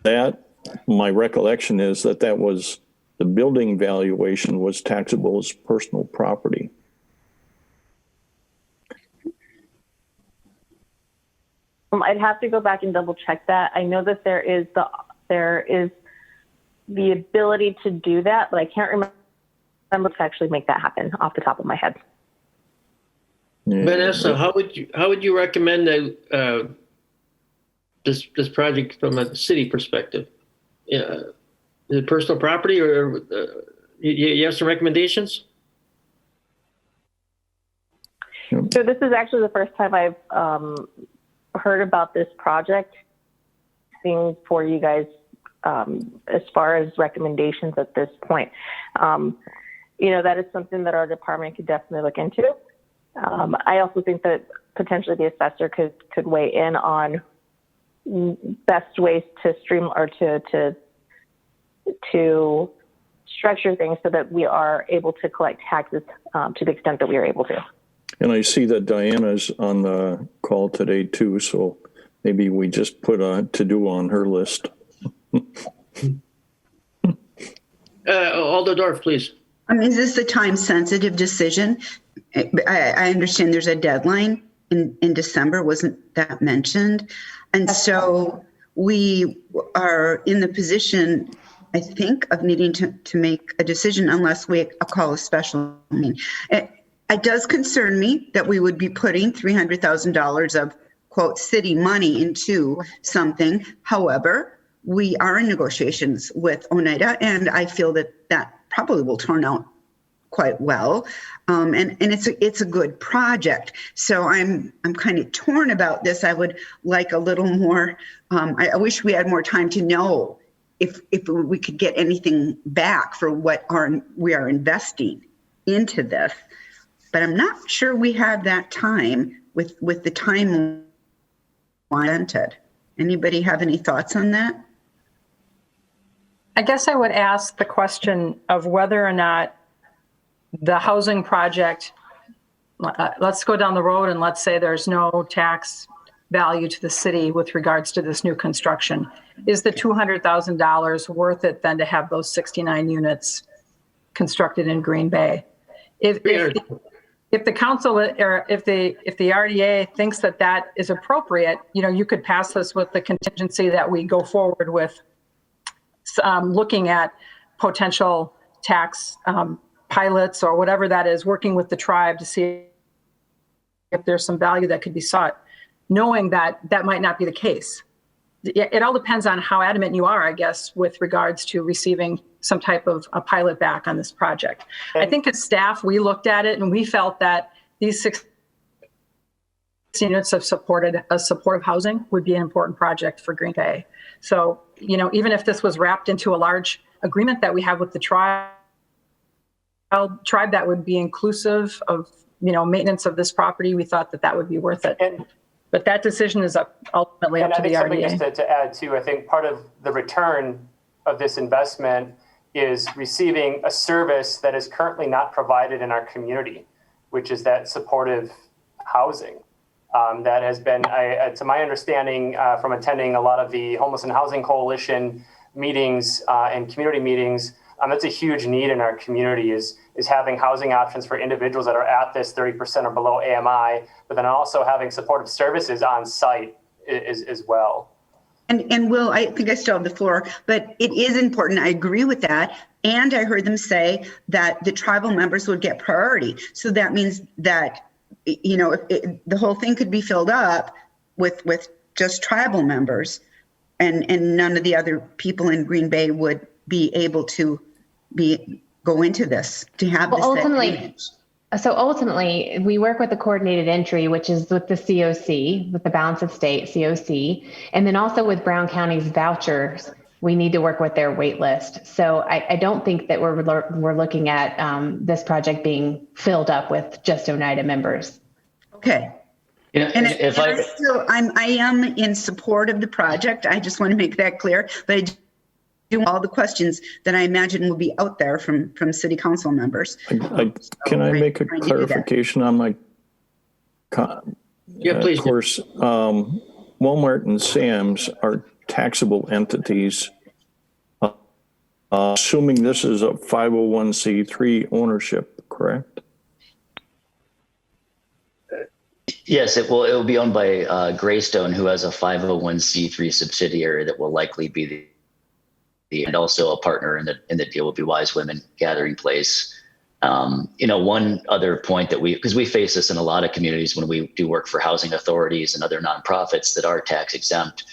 That, my recollection is that was the building valuation was taxable as personal property. I'd have to go back and double check that. I know that there is the ability to do that, but I can't remember to actually make that happen off the top of my head. Yeah. Vanessa, how would you recommend that this project from a city perspective? Is it personal property, or you have some recommendations? So this is actually the first time I've heard about this project. Thing for you guys as far as recommendations at this point. That is something that our department could definitely look into. I also think that potentially the assessor could weigh in on best ways to to structure things so that we are able to collect taxes to the extent that we are able to. And I see that Diana's on the call today too, so maybe we just put a to-do on her list. Alder Dorf, please. Is this a time-sensitive decision? I understand there's a deadline in December. Wasn't that mentioned? And so we are in the position, I think, of needing to make a decision unless we call a special meeting. It does concern me that we would be putting $300,000 of, quote, city money into something. However, we are in negotiations with Oneida, and I feel that probably will turn out quite well. And it's a good project. So I'm kind of torn about this. I would like a little more, I wish we had more time to know if we could get anything back for what we are investing into this. But I'm not sure we have that time with the time wanted. Anybody have any thoughts on that? I guess I would ask the question of whether or not the housing project, let's go down the road and let's say there's no tax value to the city with regards to this new construction. Is the $200,000 worth it then to have those 69 units constructed in Green Bay? If the council or if the RDA thinks that is appropriate, you could pass this with the contingency that we go forward with looking at potential tax pilots or whatever that is, working with the tribe to see if there's some value that could be sought, knowing that might not be the case. It all depends on how adamant you are, I guess, with regards to receiving some type of a pilot back on this project. I think as staff, we looked at it and we felt that these 6 units of supportive housing would be an important project for Green Bay. So, even if this was wrapped into a large agreement that we have with the tribe that would be inclusive of, maintenance of this property, we thought that would be worth it. But that decision is ultimately up to the RDA. Just to add too, I think part of the return of this investment is receiving a service that is currently not provided in our community, which is that supportive housing. That has been, to my understanding, from attending a lot of the Homeless and Housing Coalition meetings and community meetings, that's a huge need in our community is having housing options for individuals that are at this 30% or below AMI, but then also having supportive services on site as well. And Will, I think I still have the floor, but it is important. I agree with that. And I heard them say that the tribal members would get priority. So that means that, the whole thing could be filled up with just tribal members and none of the other people in Green Bay would be able to go into this, to have this. Ultimately, we work with the coordinated entry, which is with the COC, with the balance of state COC, and then also with Brown County's vouchers. We need to work with their wait list. So I don't think that we're looking at this project being filled up with just Oneida members. Okay. Yeah, And if I am in support of the project. I just want to make that clear, but I do all the questions that I imagine will be out there from city council members. Can I make a clarification on my Yeah, please. Of course, Walmart and Sam's are taxable entities. Assuming this is a 501c3 ownership, correct? Yes, it will be owned by Greystone, who has a 501c3 subsidiary that will likely be and also a partner in the deal will be Wise Women Gathering Place. One other point that because we face this in a lot of communities when we do work for housing authorities and other nonprofits that are tax exempt.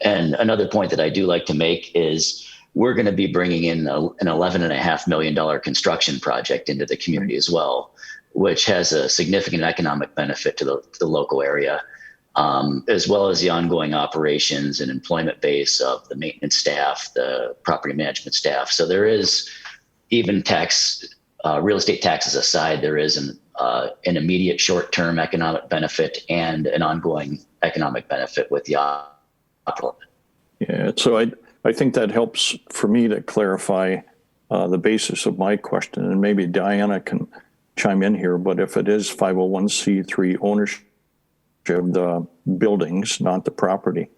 And another point that I do like to make is we're going to be bringing in an $11.5 million construction project into the community as well, which has a significant economic benefit to the local area, as well as the ongoing operations and employment base of the maintenance staff, the property management staff. So there is, even real estate taxes aside, there is an immediate short-term economic benefit and an ongoing economic benefit with the operator. Yeah, so I think that helps for me to clarify the basis of my question, and maybe Diana can chime in here, but if it is 501c3 ownership of the buildings, not the property,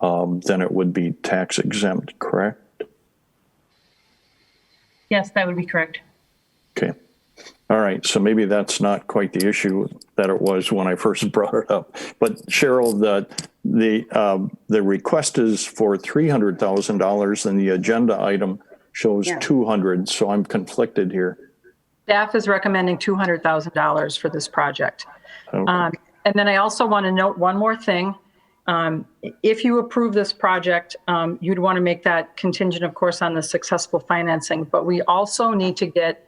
then it would be tax exempt, correct? Yes, that would be correct. Okay. All right. So maybe that's not quite the issue that it was when I first brought it up. But Cheryl, the request is for $300,000 and the agenda item shows 200. So I'm conflicted here. Staff is recommending $200,000 for this project. Okay. And then I also want to note one more thing. If you approve this project, you'd want to make that contingent, of course, on the successful financing. But we also need to get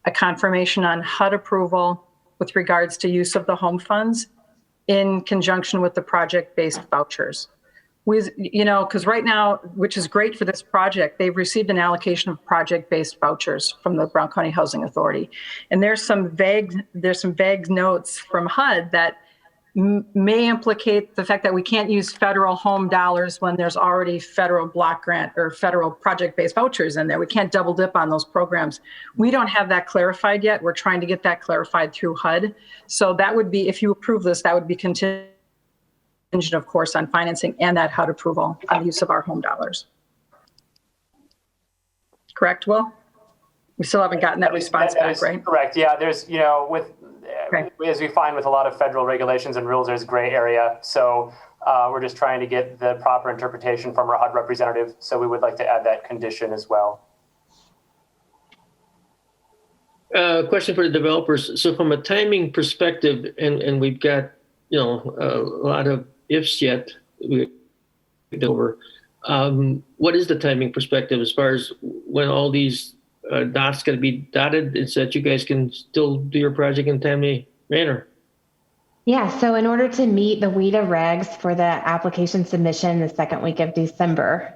a confirmation on HUD approval with regards to use of the home funds in conjunction with the project-based vouchers. Because right now, which is great for this project, they've received an allocation of project-based vouchers from the Brown County Housing Authority. And there's some vague notes from HUD that may implicate the fact that we can't use federal home dollars when there's already federal block grant or federal project-based vouchers in there. We can't double dip on those programs. We don't have that clarified yet. We're trying to get that clarified through HUD. So that would be, if you approve this, that would be contingent, of course, on financing and that HUD approval on the use of our home dollars. Correct, Will? We still haven't gotten that response back, right? Correct. Yeah, there's, as we find with a lot of federal regulations and rules, there's gray area. So we're just trying to get the proper interpretation from our HUD representative. So we would like to add that condition as well. Question for the developers. So from a timing perspective, and we've got, a lot of ifs yet, over. What is the timing perspective as far as when all these dots going to be dotted, is that you guys can still do your project in a timely manner? Yeah, so in order to meet the WIDA regs for the application submission the second week of December,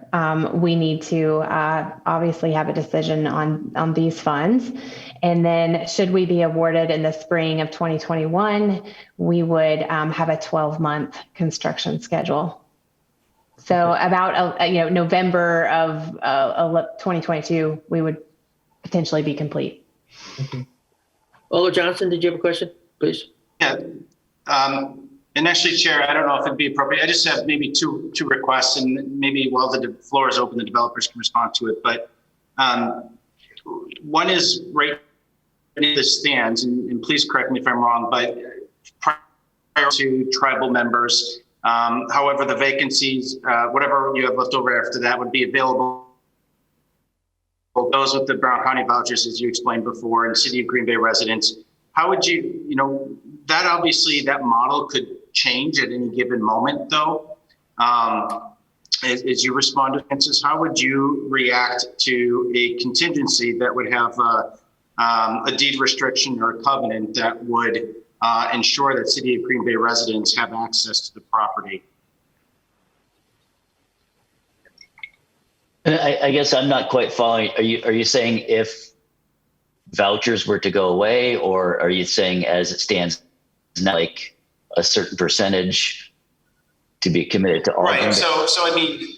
we need to obviously have a decision on these funds. And then should we be awarded in the spring of 2021, we would have a 12-month construction schedule. So about November of 2022, we would potentially be complete. Okay. Ola Johnson, did you have a question, please? Yeah. And actually, Chair, I don't know if it'd be appropriate. I just have maybe two requests, and maybe while the floor is open, the developers can respond to it. But one is right as this stands, and please correct me if I'm wrong, but prior to tribal members, however, the vacancies, whatever you have left over after that would be available. Those with the Brown County vouchers, as you explained before, and City of Green Bay residents, how would you, that obviously that model could change at any given moment though. As you respond to answers, how would you react to a contingency that would have a deed restriction or a covenant that would ensure that City of Green Bay residents have access to the property? I guess I'm not quite following. Are you saying if vouchers were to go away, or are you saying as it stands now, like a certain percentage to be committed to all. Right. So I mean,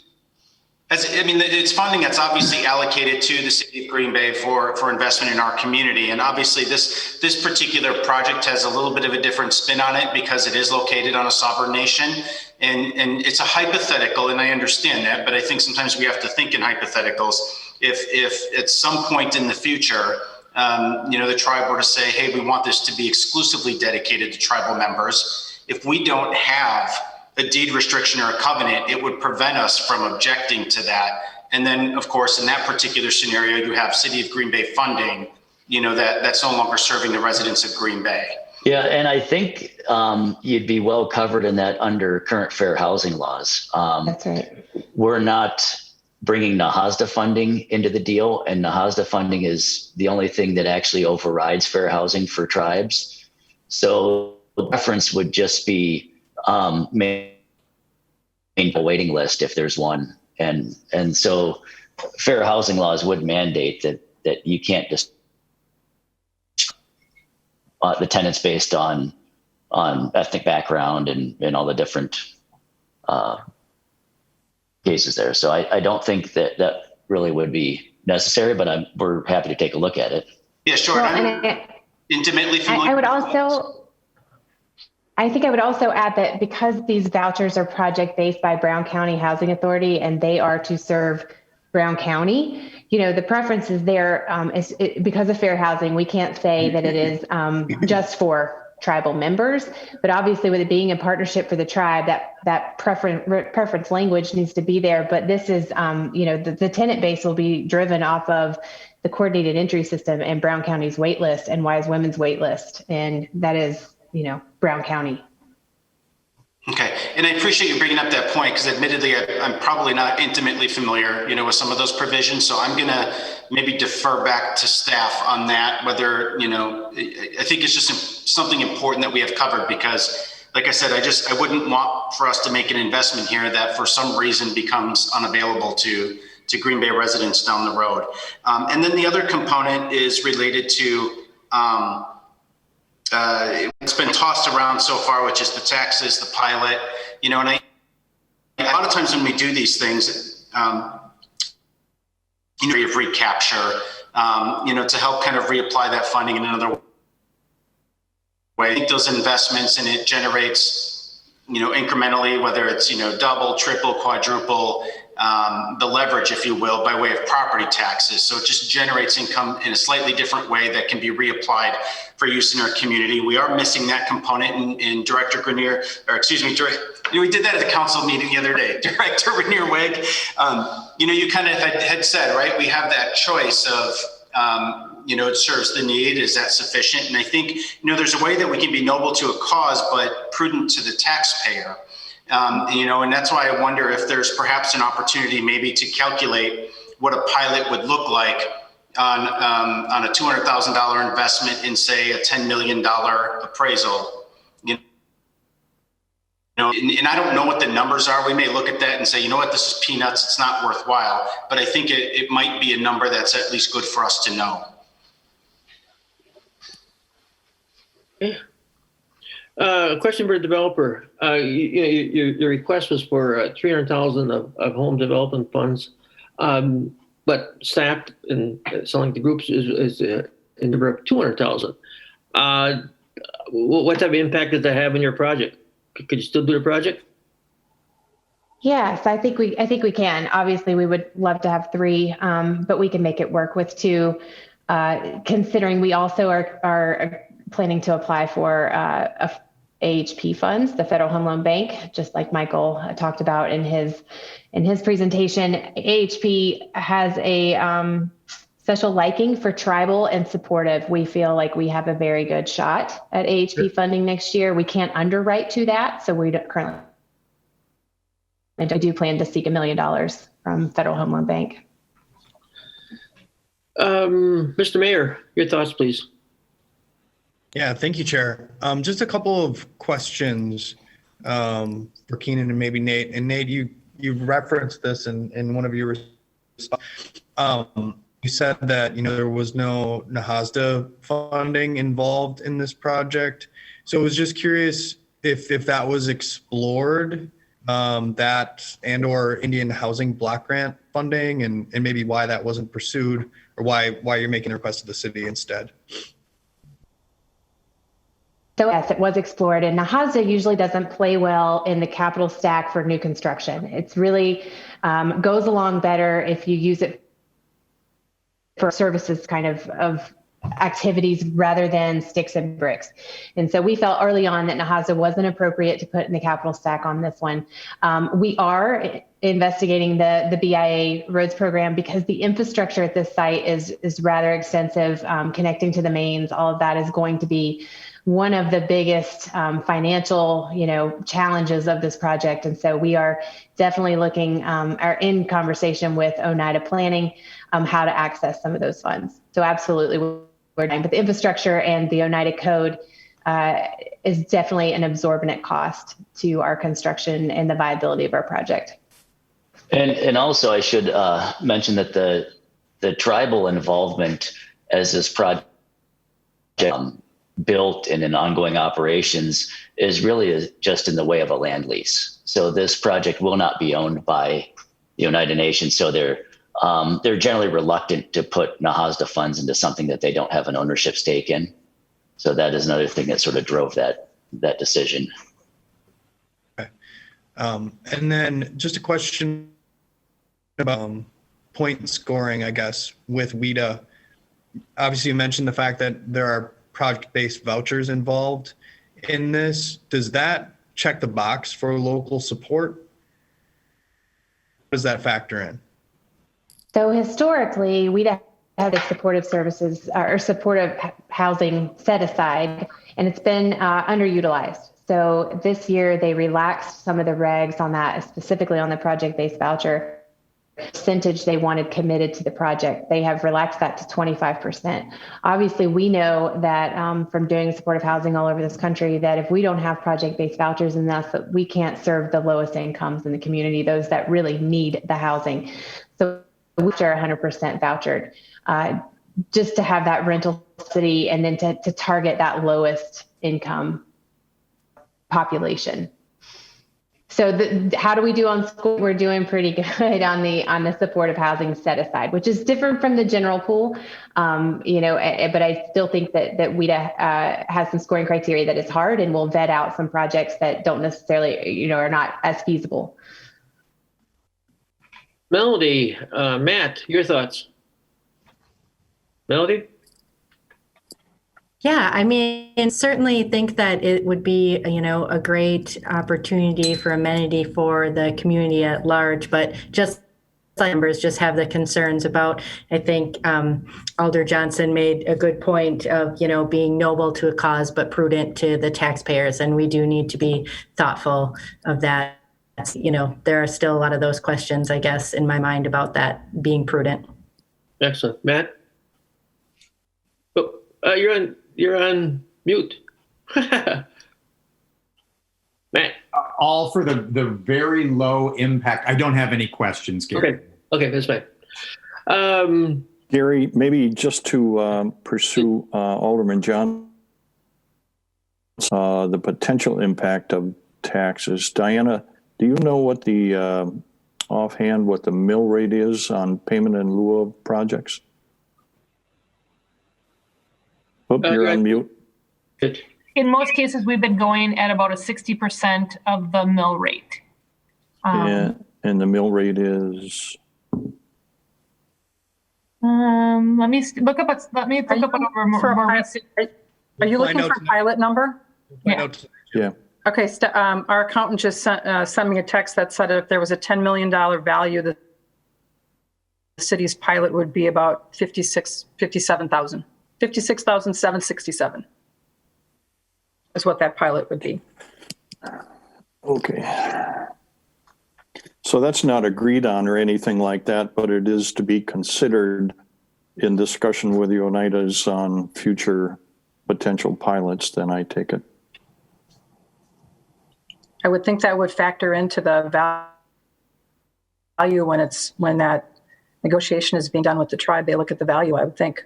it's funding that's obviously allocated to the city of Green Bay for investment in our community. And obviously this particular project has a little bit of a different spin on it because it is located on a sovereign nation. And it's a hypothetical, and I understand that, but I think sometimes we have to think in hypotheticals. If at some point in the future, the tribe were to say, hey, we want this to be exclusively dedicated to tribal members, if we don't have a deed restriction or a covenant, it would prevent us from objecting to that. And then, of course, in that particular scenario, you have City of Green Bay funding, that's no longer serving the residents of Green Bay. Yeah, and I think you'd be well covered in that under current fair housing laws. That's right. We're not bringing NAHASDA funding into the deal, and NAHASDA funding is the only thing that actually overrides fair housing for tribes. So the preference would just be a waiting list if there's one, and so fair housing laws would mandate that you can't just the tenants based on ethnic background and all the different cases there. So I don't think that really would be necessary, but we're happy to take a look at it. Yeah, sure. Well, I'm intimately familiar. I think I would also add that because these vouchers are project-based by Brown County Housing Authority and they are to serve Brown County, the preference is there because of fair housing. We can't say that it is just for tribal members, but obviously with it being a partnership for the tribe, that preference language needs to be there. But this is, the tenant base will be driven off of the coordinated entry system and Brown County's wait list and Wise Women's wait list. And that is, Brown County. Okay. And I appreciate you bringing up that point because admittedly, I'm probably not intimately familiar, with some of those provisions. So I'm going to maybe defer back to staff on that, whether, I think it's just something important that we have covered because like I said, I wouldn't want for us to make an investment here that for some reason becomes unavailable to Green Bay residents down the road. And then the other component is related to, it's been tossed around so far, which is the taxes, the pilot, and a lot of times when we do these things, of recapture, to help kind of reapply that funding in another way. I think those investments and it generates, incrementally, whether it's, double, triple, quadruple, the leverage, if you will, by way of property taxes. So it just generates income in a slightly different way that can be reapplied for use in our community. We are missing that component in Director Grenier, we did that at the council meeting the other day. Director Grenier Wig, you kind of had said, right, we have that choice of, it serves the need. Is that sufficient? And I think, there's a way that we can be noble to a cause, but prudent to the taxpayer. And that's why I wonder if there's perhaps an opportunity maybe to calculate what a pilot would look like on a $200,000 investment in, say, a $10 million appraisal. And I don't know what the numbers are. We may look at that and say, this is peanuts. It's not worthwhile. But I think it might be a number that's at least good for us to know. Okay. A question for the developer. Your request was for $300,000 of home development funds, but staff and selling the groups is in the number of $200,000. What type of impact does that have on your project? Could you still do the project? Yes, I think we can. Obviously, we would love to have 3, but we can make it work with 2. Considering we also are planning to apply for AHP funds, the Federal Home Loan Bank, just like Michael talked about in his presentation. AHP has a special liking for tribal and supportive. We feel like we have a very good shot at AHP funding next year. We can't underwrite to that, so we don't currently. I do plan to seek $1 million from Federal Home Loan Bank. Mr. Mayor, your thoughts, please. Yeah, thank you, Chair. Just a couple of questions for Keenan and maybe Nate. And Nate, you referenced this in one of your responses. You said that there was no NAHASDA funding involved in this project. So I was just curious, if that was explored, that and or Indian Housing Block Grant funding, and maybe why that wasn't pursued, or why you're making a request to the city instead. So yes, it was explored, and NAHASDA usually doesn't play well in the capital stack for new construction. It's really goes along better if you use it for services kind of activities rather than sticks and bricks. And so we felt early on that NAHASDA wasn't appropriate to put in the capital stack on this one. We are investigating the BIA roads program because the infrastructure at this site is rather extensive. Connecting to the mains, all of that is going to be one of the biggest financial, challenges of this project. And so we are definitely looking, are in conversation with Oneida Planning, how to access some of those funds. So absolutely, we're doing, but the infrastructure and the Oneida Code is definitely an absorbent cost to our construction and the viability of our project. And also I should mention that the tribal involvement as this project built and in ongoing operations is really just in the way of a land lease. So this project will not be owned by the United Nations. So they're generally reluctant to put NAHASDA funds into something that they don't have an ownership stake in. So that is another thing that sort of drove that decision. Okay. And then just a question about point scoring, I guess, with WIDA. Obviously, you mentioned the fact that there are project-based vouchers involved in this. Does that check the box for local support? What does that factor in? So historically, we'd have the supportive services or supportive housing set aside, and it's been underutilized. So this year they relaxed some of the regs on that, specifically on the project-based voucher percentage they wanted committed to the project. They have relaxed that to 25%. Obviously, we know that from doing supportive housing all over this country, that if we don't have project-based vouchers in us, that we can't serve the lowest incomes in the community, those that really need the housing. So we are 100% vouchered just to have that rental city and then to target that lowest income population. So how do we do on school? We're doing pretty good on the supportive housing set aside, which is different from the general pool, but I still think that WIDA has some scoring criteria that is hard and will vet out some projects that don't necessarily, are not as feasible. Melody, Matt, your thoughts? Melody? Yeah, I mean, certainly think that it would be, a great opportunity for amenity for the community at large, but just members just have the concerns about, I think Alder Johnson made a good point of, being noble to a cause, but prudent to the taxpayers. And we do need to be thoughtful of that. There are still a lot of those questions, I guess, in my mind about that being prudent. Excellent. Matt? Oh, you're on mute. Matt. All for the very low impact. I don't have any questions, Gary. Okay, that's fine. Gary, maybe just to pursue Alderman John, the potential impact of taxes. Diana, do you know what the offhand what the mill rate is on payment in lieu of projects? Oh, you're on mute. Good. In most cases, we've been going at about a 60% of the mill rate. And the mill rate is? Let me look up. Are you looking for a pilot number? Yeah. Okay. Our accountant just sent me a text that said if there was a $10 million value, the city's pilot would be about $57,000. $56,767 is what that pilot would be. Okay. So that's not agreed on or anything like that, but it is to be considered in discussion with the Oneidas on future potential pilots, then I take it. I would think that would factor into the value when that negotiation is being done with the tribe. They look at the value, I would think,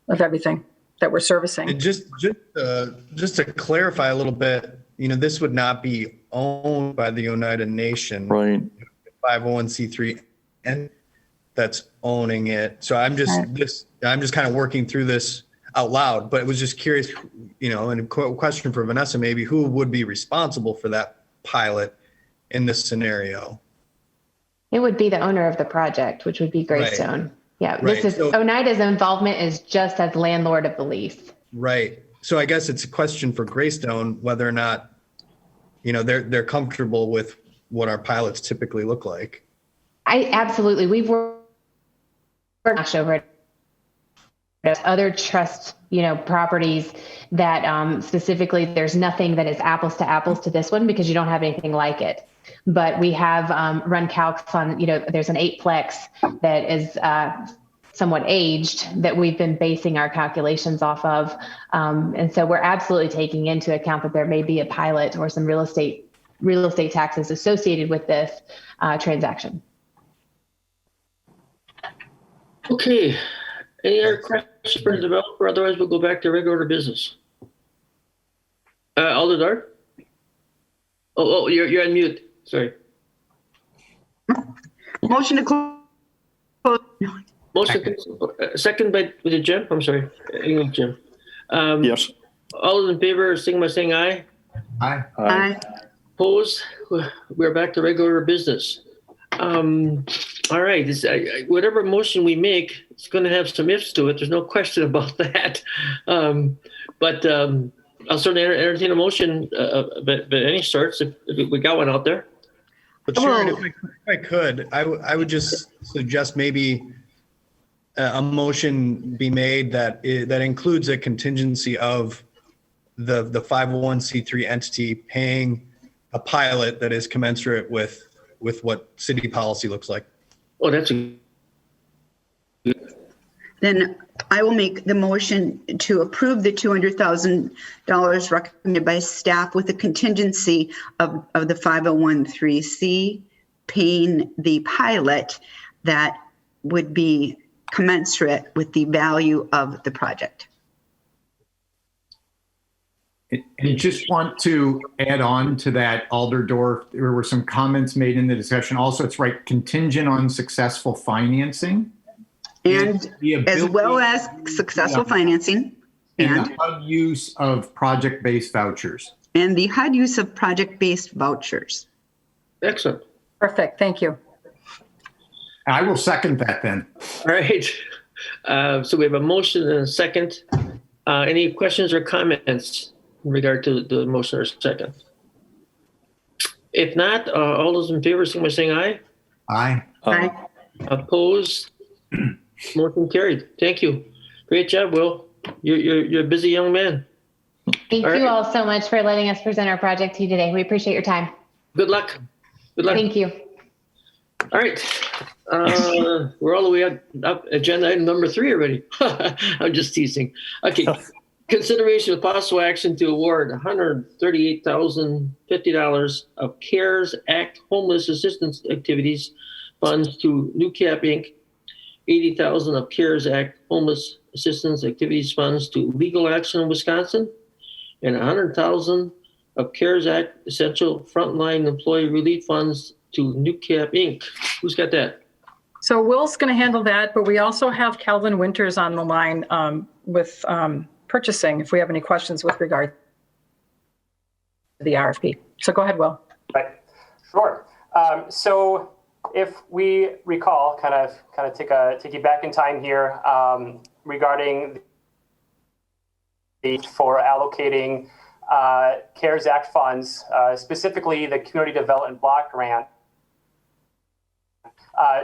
of everything that we're servicing. And just to clarify a little bit, this would not be owned by the Oneida Nation. Right. 501c3 and that's owning it. So I'm just kind of working through this out loud, but it was just curious, and a question for Vanessa, maybe who would be responsible for that pilot in this scenario? It would be the owner of the project, which would be Greystone. Right. Yeah, Right. this is Oneida's involvement is just as landlord of the lease. Right. So I guess it's a question for Greystone whether or not, they're comfortable with what our pilots typically look like. Absolutely. We've worked over it. Other trust, properties that specifically there's nothing that is apples to this one because you don't have anything like it. But we have run calcs on, there's an 8-plex that is somewhat aged that we've been basing our calculations off of. And so we're absolutely taking into account that there may be a pilot or some real estate taxes associated with this transaction. Okay. Any other questions for the developer? Otherwise, we'll go back to regular order business. Alder Dart? Oh, you're on mute. Sorry. Motion to close. Motion second by the Jim. I'm sorry, Jim. Yes. All those in favor, signify by saying aye. Aye. Aye. Opposed? We're back to regular business. All right. Whatever motion we make, it's going to have some ifs to it. There's no question about that. But I'll certainly entertain a motion of any sorts if we got one out there. But Sharon, if I could, I would just suggest maybe a motion be made that includes a contingency of the 501c3 entity paying a pilot that is commensurate with what city policy looks like. Oh, that's Then I will make the motion to approve the $200,000 recommended by staff with a contingency of the 501(c)(3) paying the pilot that would be commensurate with the value of the project. And just want to add on to that, Alderdorf, there were some comments made in the discussion. Also, it's right, contingent on successful financing. And as well as successful financing. And the HUD use of project-based vouchers. And the HUD use of project-based vouchers. excellent. Perfect. Thank you. I will second that then. All right. So we have a motion and a second. Any questions or comments in regard to the motion or second? If not, all those in favor, signify by saying aye. Aye. Aye. Opposed? Motion carried. Thank you. Great job, Will. You're a busy young man. Thank All you right. all so much for letting us present our project to you today. We appreciate your time. Good luck. Good luck. Thank you. All right. We're all the way up agenda item number 3 already. I'm just teasing. Okay. Consideration of possible action to award $138,050 of CARES Act homeless assistance activities funds to New Cap Inc., $80,000 of CARES Act homeless assistance activities funds to Legal Action in Wisconsin, and $100,000 of CARES Act essential frontline employee relief funds to New Cap Inc. Who's got that? So Will's going to handle that, but we also have Calvin Winters on the line with purchasing, if we have any questions with regard to the RFP. So go ahead, Will. Right. Sure. So if we recall, kind of take you back in time here regarding for allocating CARES Act funds, specifically the Community Development Block Grant,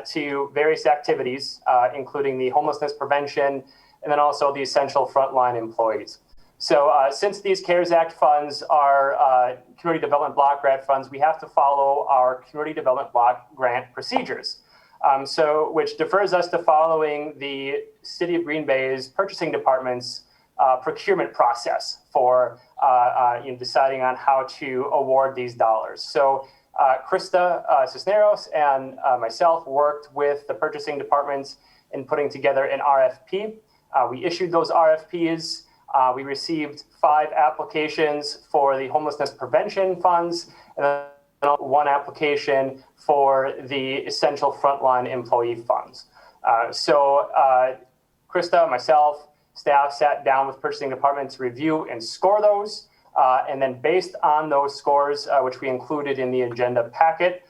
to various activities, including the homelessness prevention, and then also the essential frontline employees. So since these CARES Act funds are Community Development Block Grant funds, we have to follow our Community Development Block Grant procedures. Which defers us to following the City of Green Bay's purchasing department's procurement process for deciding on how to award these dollars. So Krista Cisneros and myself worked with the purchasing departments in putting together an RFP. We issued those RFPs We received 5 applications for the homelessness prevention funds, and then 1 application for the essential frontline employee funds. So Krista, myself, staff sat down with purchasing department to review and score those. And then based on those scores, which we included in the agenda packet,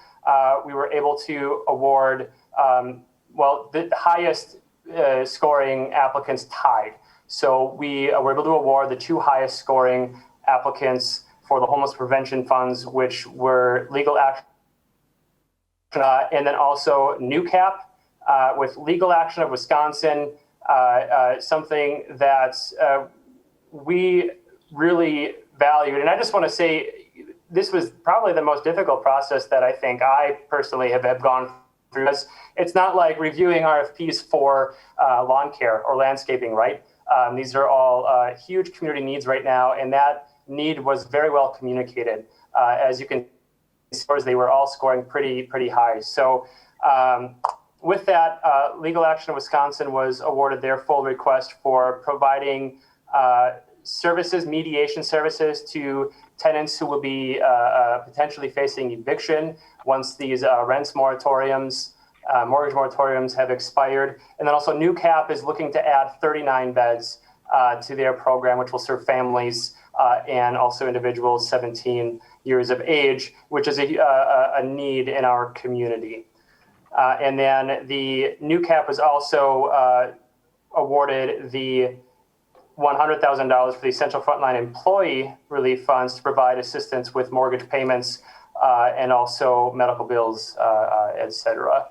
we were able to award, the highest scoring applicants tied. So we were able to award the 2 highest scoring applicants for the homeless prevention funds, which were Legal Action, and then also NewCap with Legal Action of Wisconsin, something that we really valued. And I just want to say, this was probably the most difficult process that I think I personally have gone through. It's not like reviewing RFPs for lawn care or landscaping, right? These are all huge community needs right now, and that need was very well communicated. As you can see, they were all scoring pretty high. So with that, Legal Action of Wisconsin was awarded their full request for providing services, mediation services to tenants who will be potentially facing eviction once these mortgage moratoriums have expired. And then also NewCap is looking to add 39 beds to their program, which will serve families and also individuals 17 years of age, which is a need in our community. And then the NewCap was also awarded the $100,000 for the Essential Frontline Employee Relief Funds to provide assistance with mortgage payments and also medical bills, et cetera.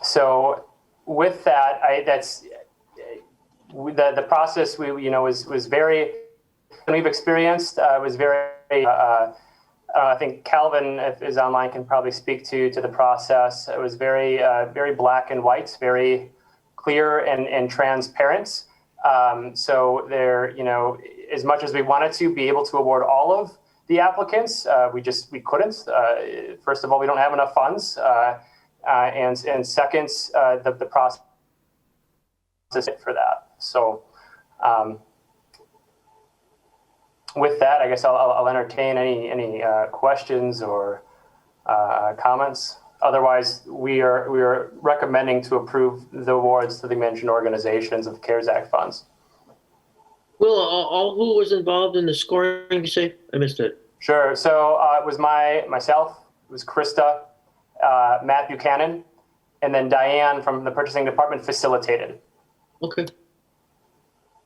So with that, the process was very, we've experienced was very. I think Calvin, if is online, can probably speak to the process. It was very black and white, very clear and transparent. So there, as much as we wanted to be able to award all of the applicants, we couldn't. First of all, we don't have enough funds, and second, the process for that. So. With that, I guess I'll entertain any questions or comments. Otherwise, we are recommending to approve the awards to the mentioned organizations of the CARES Act funds. Will, who was involved in the scoring, you say? I missed it. Sure. So it was myself, it was Krista, Matt Buchanan, and then Diane from the purchasing department facilitated. Okay.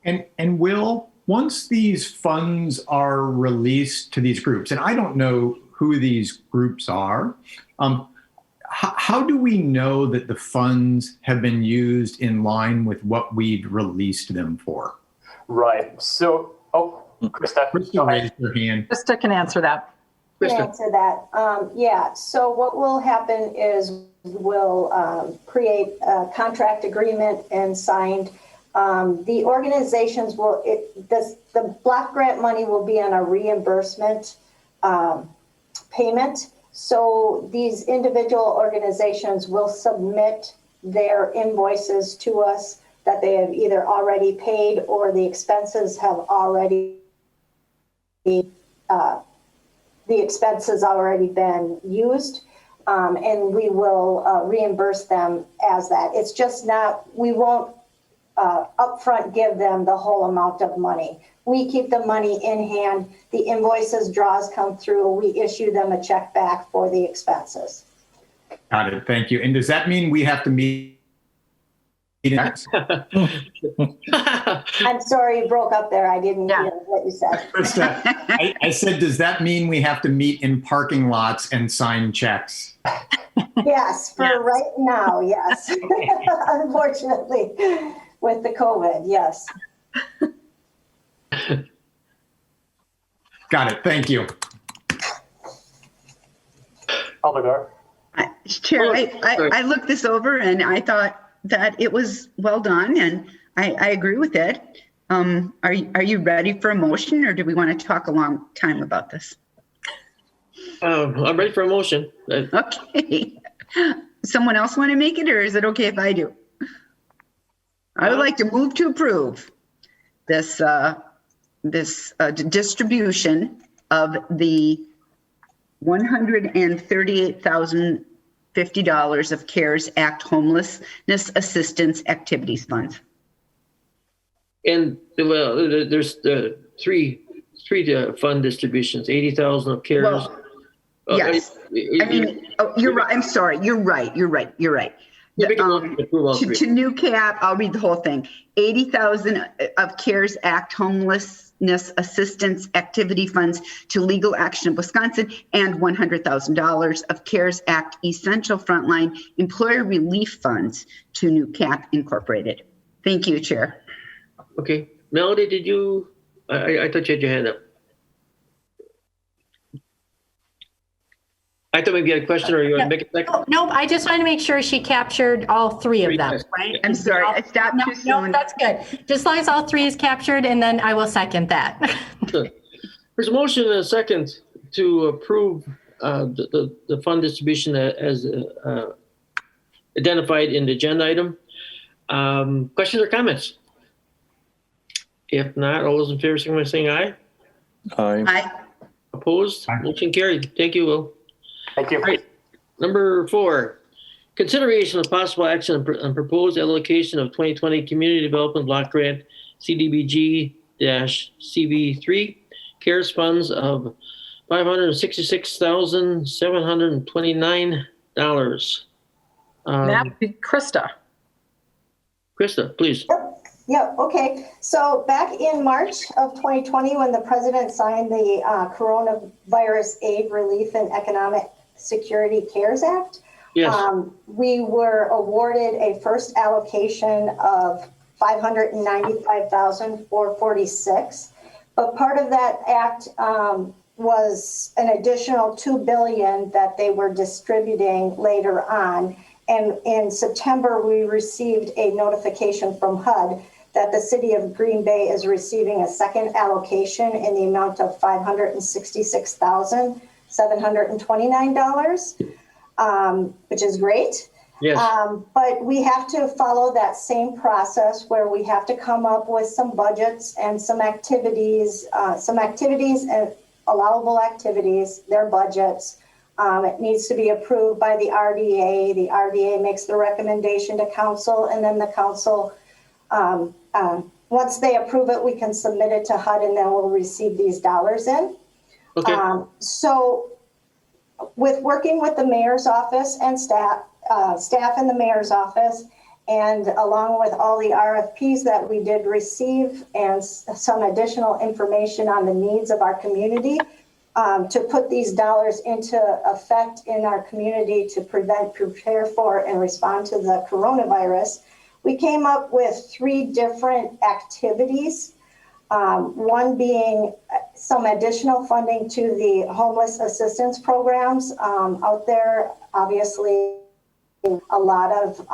And Will, once these funds are released to these groups, and I don't know who these groups are, how do we know that the funds have been used in line with what we'd released them for? Right. So, Krista. Krista raised her hand. Krista can answer that. Answer that. Yeah. So what will happen is we'll create a contract agreement and signed. The organizations the block grant money will be on a reimbursement payment. So these individual organizations will submit their invoices to us that they have either already paid or the expenses have already been used. And we will reimburse them as that. It's just not, we won't upfront give them the whole amount of money. We keep the money in hand. The invoices, draws come through. We issue them a check back for the expenses. Got it. Thank you. And does that mean we have to meet next? I'm sorry, you broke up there. I didn't hear what you said. Krista, I said, does that mean we have to meet in parking lots and sign checks? Yes, for right now, yes. Unfortunately, with the COVID, yes. Got it. Thank you. Aldergar. Chair, I looked this over and I thought that it was well done, and I agree with it. Are you ready for a motion, or do we want to talk a long time about this? I'm ready for a motion. Okay. Someone else want to make it, or is it okay if I do? I would like to move to approve this distribution of the $138,050 of CARES Act Homelessness Assistance Activities Funds. And well, there's three fund distributions, 80,000 of CARES. Well, yes. I mean, oh, you're right. I'm sorry. You're right. To new cap, I'll read the whole thing. 80,000 of CARES Act Homelessness Assistance Activity Funds to Legal Action of Wisconsin, and $100,000 of CARES Act Essential Frontline Employer Relief Funds to New Cap Incorporated. Thank you, Chair. Okay, Melody, did you? I thought you had your hand up. I thought maybe you had a question, or you want to make it second? Nope, I just wanted to make sure she captured all three of them, right? I'm sorry, I stopped too soon. No, that's good. Just as long as all three is captured, and then I will second that. There's a motion and a second to approve the fund distribution as identified in the agenda item. Questions or comments? If not, all those in favor, signify by saying aye. Aye. Aye. Opposed? Aye. Motion carried. Thank you, Will. Thank you. All right. Number 4, consideration of possible action on proposed allocation of 2020 Community Development Block Grant CDBG-CB3 CARES funds of $566,729. That would be Krista. Krista, please. Yeah, okay. So back in March of 2020, when the president signed the Coronavirus Aid, Relief, and Economic Security CARES Act, Yes. We were awarded a first allocation of $595,446. But part of that act was an additional $2 billion that they were distributing later on. And in September, we received a notification from HUD that the city of Green Bay is receiving a second allocation in the amount of $566,729, which is great. Yes. But we have to follow that same process where we have to come up with some budgets and some activities and allowable activities, their budgets. It needs to be approved by the RDA. The RDA makes the recommendation to council, and then the council, once they approve it, we can submit it to HUD, and then we'll receive these dollars in. Okay. So with working with the mayor's office and staff in the mayor's office, and along with all the RFPs that we did receive and some additional information on the needs of our community, to put these dollars into effect in our community to prevent, prepare for, and respond to the coronavirus, we came up with 3 different activities. One being some additional funding to the homeless assistance programs out there. Obviously, a lot of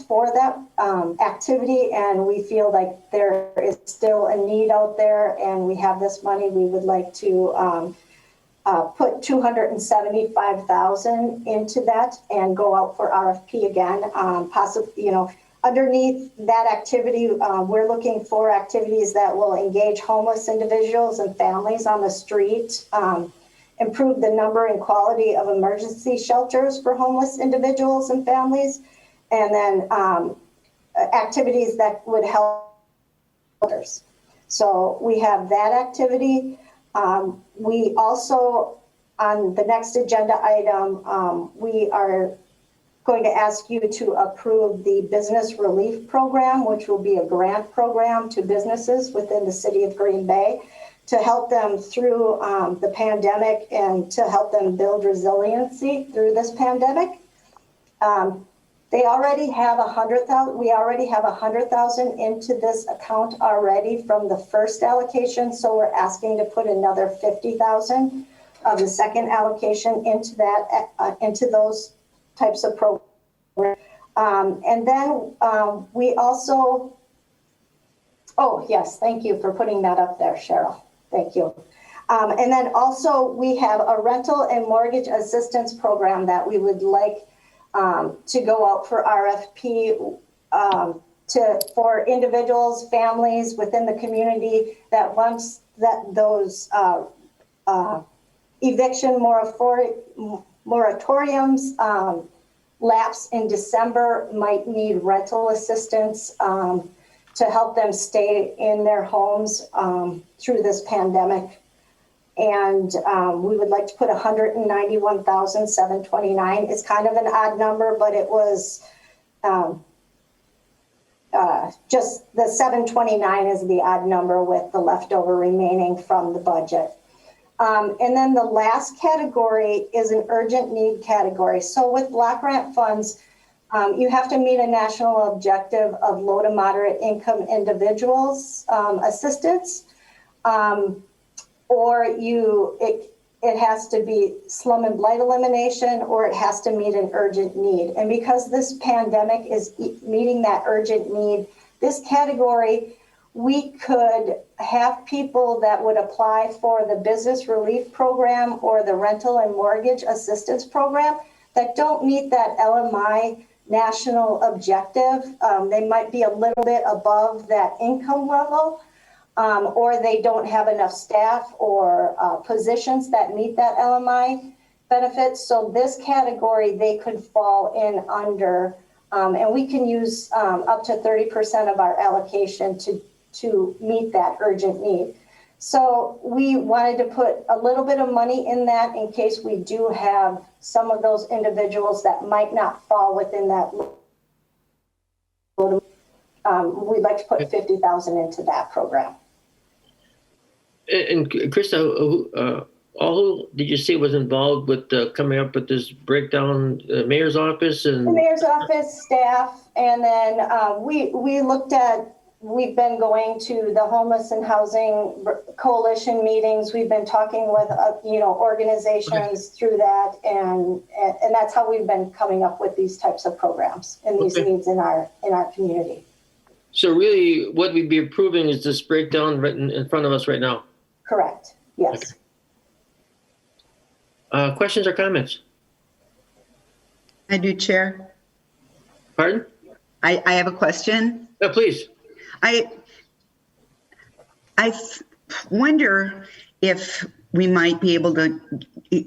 for that activity, and we feel like there is still a need out there, and we have this money. We would like to put $275,000 into that and go out for RFP again. Possibly, underneath that activity, we're looking for activities that will engage homeless individuals and families on the street, improve the number and quality of emergency shelters for homeless individuals and families, and then activities that would help others. So we have that activity. We also, on the next agenda item, we are going to ask you to approve the business relief program, which will be a grant program to businesses within the city of Green Bay to help them through the pandemic and to help them build resiliency through this pandemic. They already have $100,000. We already have $100,000 into this account already from the first allocation. So we're asking to put another $50,000 of the second allocation into that, into those types of programs. And then we also, oh yes, thank you for putting that up there, Cheryl. Thank you. And then also we have a rental and mortgage assistance program that we would like to go out for RFP for individuals, families within the community that once that those eviction moratoriums lapse in December might need rental assistance to help them stay in their homes through this pandemic. And we would like to put $191,729. It's kind of an odd number, but it was just the 729 is the odd number with the leftover remaining from the budget. And then the last category is an urgent need category. So with block grant funds, you have to meet a national objective of low to moderate income individuals assistance, or it has to be slum and blight elimination, or it has to meet an urgent need. And because this pandemic is meeting that urgent need, this category, we could have people that would apply for the business relief program or the rental and mortgage assistance program that don't meet that LMI national objective. They might be a little bit above that income level, or they don't have enough staff or positions that meet that LMI benefits. So this category, they could fall in under, and we can use up to 30% of our allocation to meet that urgent need. So we wanted to put a little bit of money in that in case we do have some of those individuals that might not fall within that. We'd like to put $50,000 into that program. And Krista, who did you say was involved with coming up with this breakdown? Mayor's office and the mayor's office staff, and then we looked at. We've been going to the Homeless and Housing Coalition meetings. We've been talking with organizations through that, and that's how we've been coming up with these types of programs and these needs in our community. So really, what we'd be approving is this breakdown written in front of us right now. Correct. Yes. Okay. Questions or comments? I do, Chair. Pardon? I have a question. Please. I wonder if we might be able to,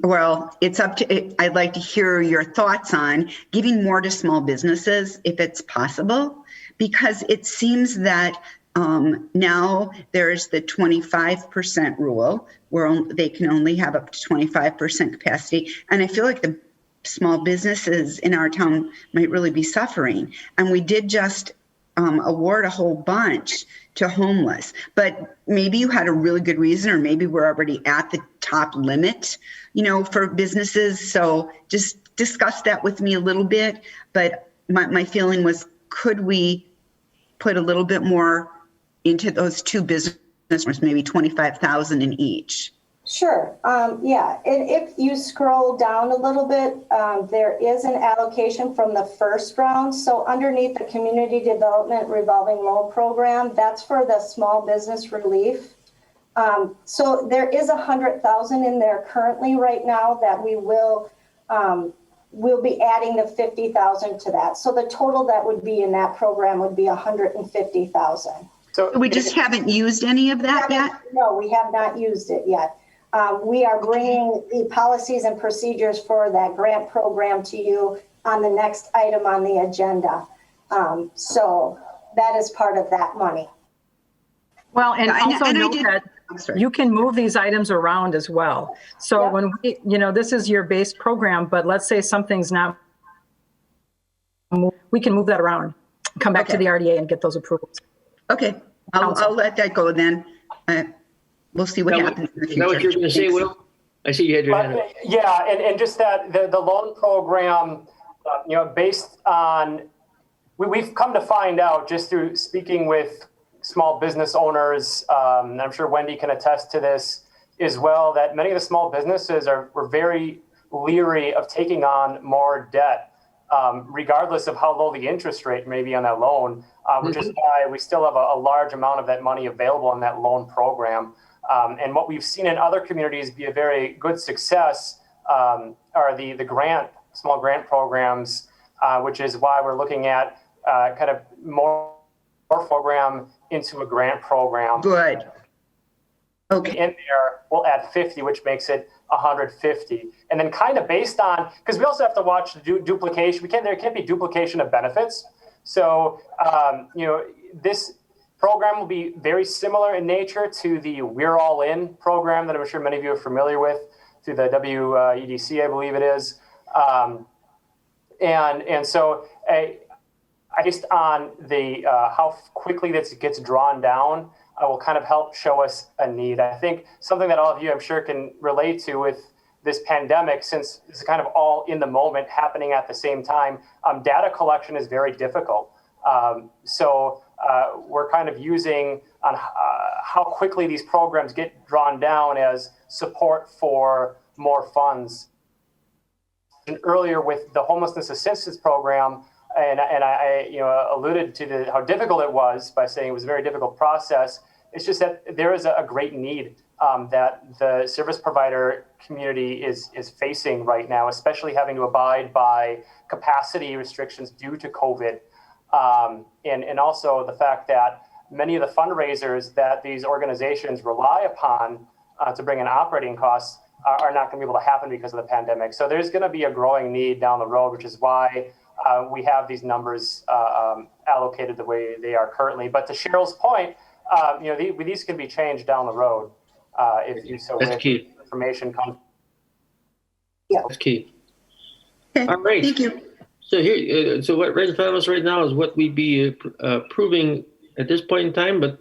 well, it's up to, I'd like to hear your thoughts on giving more to small businesses if it's possible, because it seems that now there's the 25% rule where they can only have up to 25% capacity. And I feel like the small businesses in our town might really be suffering. And we did just award a whole bunch to homeless, but maybe you had a really good reason, or maybe we're already at the top limit, for businesses. So just discuss that with me a little bit. But my feeling was, could we put a little bit more into those two businesses, maybe 25,000 in each? Sure. Yeah. And if you scroll down a little bit, there is an allocation from the first round. So underneath the Community Development Revolving Loan Program, that's for the small business relief. So there is $100,000 in there currently right now that we'll be adding the $50,000 to that. So the total that would be in that program would be $150,000. So we just haven't used any of that yet? No, we have not used it yet. We are bringing the policies and procedures for that grant program to you on the next item on the agenda. So that is part of that money. Well, and also note that you can move these items around as well. So when we, this is your base program, but let's say something's not, we can move that around, come back to the RDA and get those approvals. Okay, I'll let that go then. We'll see what happens in the future. Is that what you're going to say, Will? I see you had your hand up. Yeah, and just that the loan program, based on, we've come to find out just through speaking with small business owners, and I'm sure Wendy can attest to this as well, that many of the small businesses were very leery of taking on more debt, regardless of how low the interest rate may be on that loan, which is why we still have a large amount of that money available in that loan program. And what we've seen in other communities be a very good success are the small grant programs, which is why we're looking at kind of more program into a grant program. Good. Okay. In there, we'll add 50, which makes it 150. And then kind of based on, because we also have to watch the duplication. There can't be duplication of benefits. So, this program will be very similar in nature to the We're All In program that I'm sure many of you are familiar with through the WEDC, I believe it is. And so based on the how quickly this gets drawn down, will kind of help show us a need. I think something that all of you, I'm sure, can relate to with this pandemic, since it's kind of all in the moment happening at the same time, data collection is very difficult. So we're kind of using on how quickly these programs get drawn down as support for more funds. And earlier with the homelessness assistance program, and I alluded to how difficult it was by saying it was a very difficult process. It's just that there is a great need that the service provider community is facing right now, especially having to abide by capacity restrictions due to COVID. And also the fact that many of the fundraisers that these organizations rely upon to bring in operating costs are not going to be able to happen because of the pandemic. So there's going to be a growing need down the road, which is why we have these numbers allocated the way they are currently. But to Cheryl's point, these can be changed down the road if you so wish. Information comes. Yeah, that's key. Okay. All right. Thank you. So here, so what right in front of us right now is what we'd be approving at this point in time. But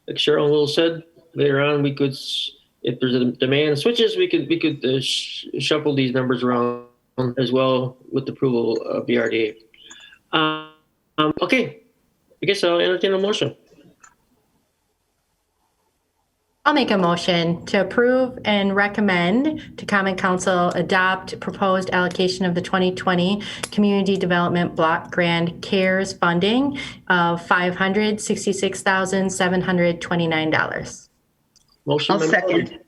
like Cheryl Will said, later on we could, if there's a demand switches, we could shuffle these numbers around as well with the approval of the RDA. Okay, I guess I'll entertain a motion. I'll make a motion to approve and recommend to Common Council adopt proposed allocation of the 2020 Community Development Block Grant CARES funding of $566,729. Motion. I'll second.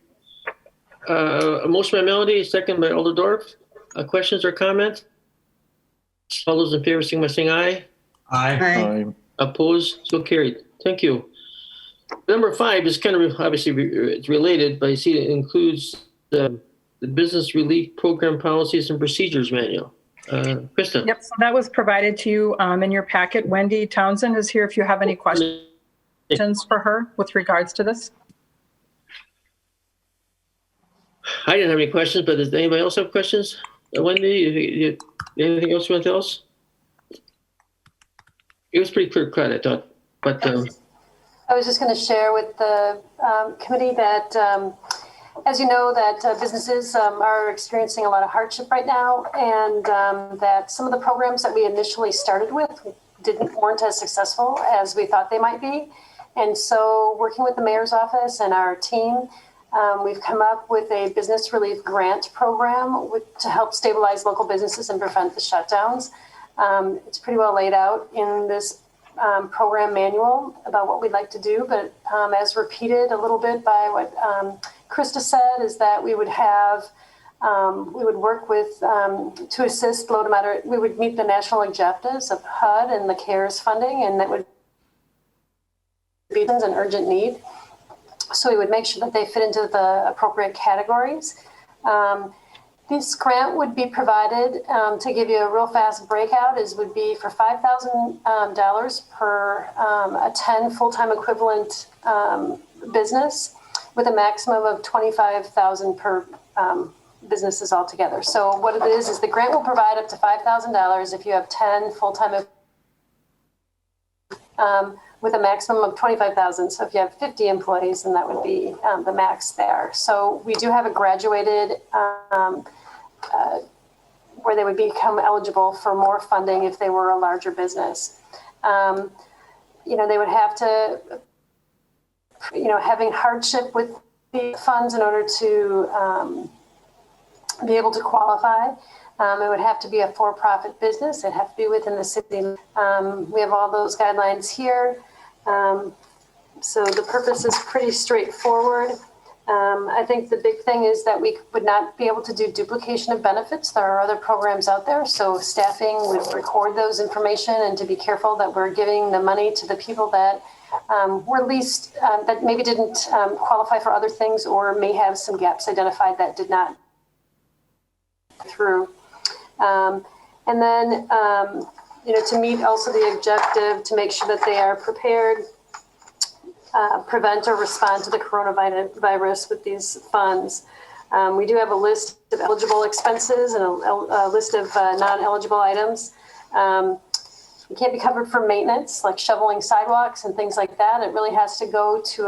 A motion by Melody, second by Olderdorf. Questions or comments? All those in favor, sing by saying aye. Aye. Opposed? So carried. Thank you. Number 5 is kind of obviously it's related, but I see it includes the Business Relief Program Policies and Procedures Manual. Krista. Yep, so that was provided to you in your packet. Wendy Townsend is here if you have any questions for her with regards to this. I didn't have any questions, but does anybody else have questions? Wendy, anything else you want to tell us? It was pretty clear cut, I thought, but I was just going to share with the committee that, as you know, that businesses are experiencing a lot of hardship right now, and that some of the programs that we initially started with weren't as successful as we thought they might be. And so working with the mayor's office and our team, we've come up with a business relief grant program to help stabilize local businesses and prevent the shutdowns. It's pretty well laid out in this program manual about what we'd like to do, but as repeated a little bit by what Krista said, is that we would have, we would work with, to assist low to moderate, we would meet the national objectives of HUD and the CARES funding, and that would be an urgent need. So we would make sure that they fit into the appropriate categories. This grant would be provided, to give you a real fast breakout, would be for $5,000 per a 10 full-time equivalent business, with a maximum of $25,000 per businesses altogether. So what it is the grant will provide up to $5,000 if you have 10 full-time with a maximum of $25,000. So if you have 50 employees, then that would be the max there. So we do have a graduated where they would become eligible for more funding if they were a larger business. They would have to, having hardship with the funds in order to be able to qualify. It would have to be a for-profit business. It'd have to be within the city. We have all those guidelines here. So the purpose is pretty straightforward. I think the big thing is that we would not be able to do duplication of benefits. There are other programs out there, so staffing would record those information and to be careful that we're giving the money to the people that were least, that maybe didn't qualify for other things or may have some gaps identified that did not through. And then, to meet also the objective to make sure that they are prepared, prevent or respond to the coronavirus with these funds. We do have a list of eligible expenses and a list of non-eligible items. It can't be covered for maintenance, like shoveling sidewalks and things like that. It really has to go to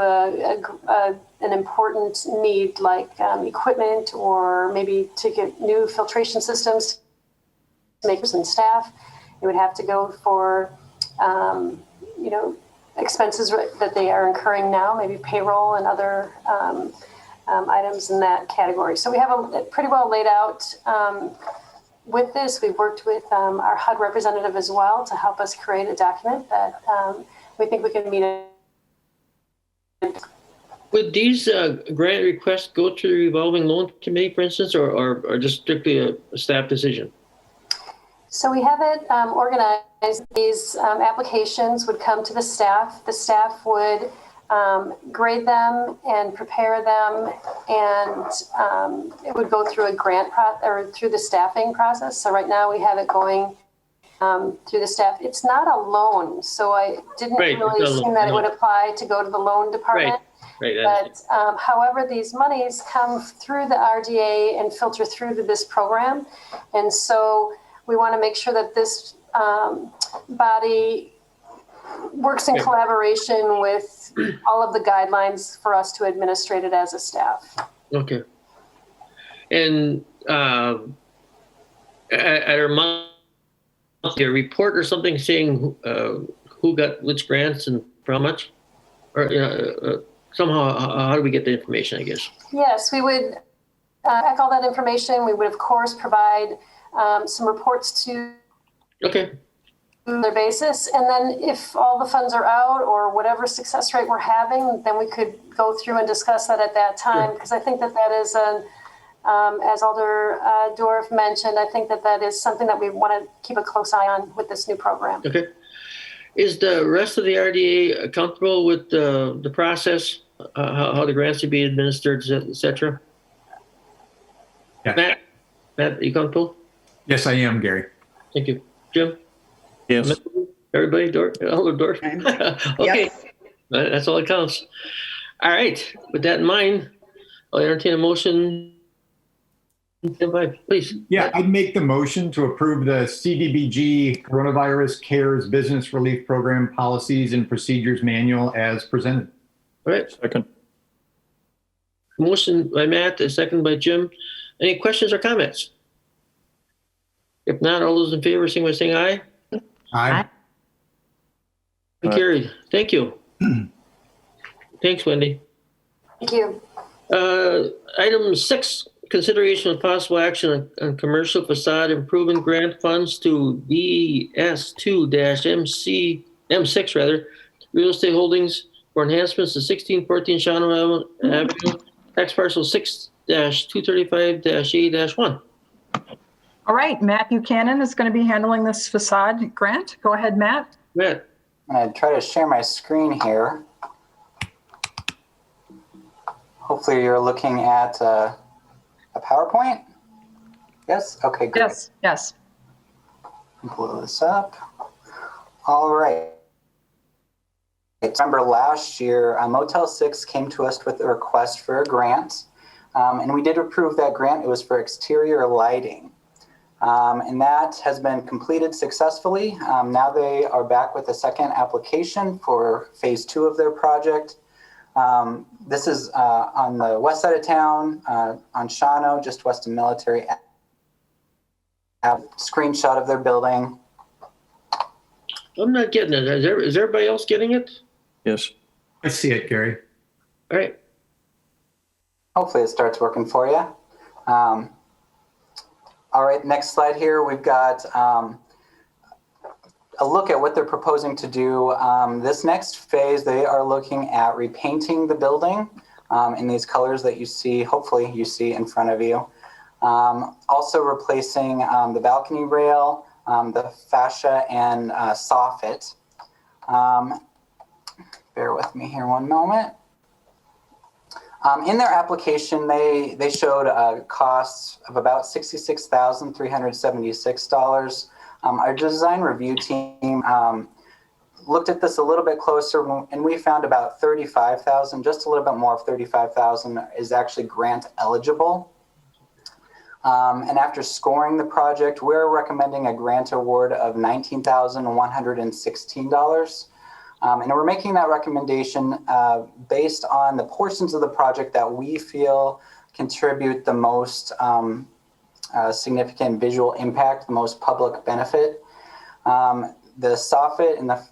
an important need, like equipment, or maybe to get new filtration systems to makers and staff. It would have to go for, expenses that they are incurring now, maybe payroll and other items in that category. So we have it pretty well laid out. With this, we've worked with our HUD representative as well to help us create a document that we think we can meet it. Would these grant requests go to the revolving loan committee, for instance, or just strictly a staff decision? So we have it organized. These applications would come to the staff. The staff would grade them and prepare them, and it would go through a grant or through the staffing process. So right now we have it going through the staff. It's not a loan, so I didn't really assume that it would apply to go to the loan department. Right. But however, these monies come through the RDA and filter through to this program, and so we want to make sure that this body works in collaboration with all of the guidelines for us to administrate it as a staff. Okay. And at our monthly report or something saying who got which grants and for how much, or somehow how do we get the information? I guess. Yes, we would pack all that information. We would of course provide some reports to. Okay. Their basis, and then if all the funds are out or whatever success rate we're having, then we could go through and discuss that at that time, because I think that is as Alder Dorff mentioned, I think that is something that we want to keep a close eye on with this new program. Okay. Is the rest of the RDA comfortable with the process, how the grants should be administered, et cetera? Yeah. Matt, are you comfortable? Yes, I am, Gary. Thank you. Jim? Yes. Everybody, Alder Dorff? Okay. Yes. That's all that counts. All right. With that in mind, I'll entertain a motion. Please. Yeah, I'd make the motion to approve the CDBG Coronavirus CARES Business Relief Program Policies and Procedures Manual as presented. All right. Second. Motion by Matt, a second by Jim. Any questions or comments? If not, all those in favor, sing by saying aye. Aye. Carried. Thank you. Thanks, Wendy. Thank you. Item 6, consideration of possible action on commercial facade improvement grant funds to BS2-M6 real estate holdings for enhancements to 1614 Shawano Avenue, tax parcel 6-235-A-1. All right, Matt Buchanan is going to be handling this facade grant. Go ahead, Matt. Matt. I'm going to try to share my screen here. Hopefully you're looking at a PowerPoint. Yes? Okay, great. Yes. Blow this up. All right. Remember last year, Motel 6 came to us with a request for a grant, and we did approve that grant. It was for exterior lighting. And that has been completed successfully. Now they are back with a second application for phase 2 of their project. This is on the west side of town, on Shawano, just west of Military. Screenshot of their building. I'm not getting it. Is everybody else getting it? Yes. I see it, Gary. All right. Hopefully it starts working for you. All right, next slide here. We've got a look at what they're proposing to do. This next phase, they are looking at repainting the building. in these colors that you see, hopefully you see in front of you. Also replacing the balcony rail, the fascia and soffit. Bear with me here one moment. In their application, they showed costs of about $66,376. Our design review team looked at this a little bit closer, and we found about $35,000, just a little bit more of $35,000 is actually grant eligible. And after scoring the project, we're recommending a grant award of $19,116. And we're making that recommendation based on the portions of the project that we feel contribute the most significant visual impact, the most public benefit. The soffit and the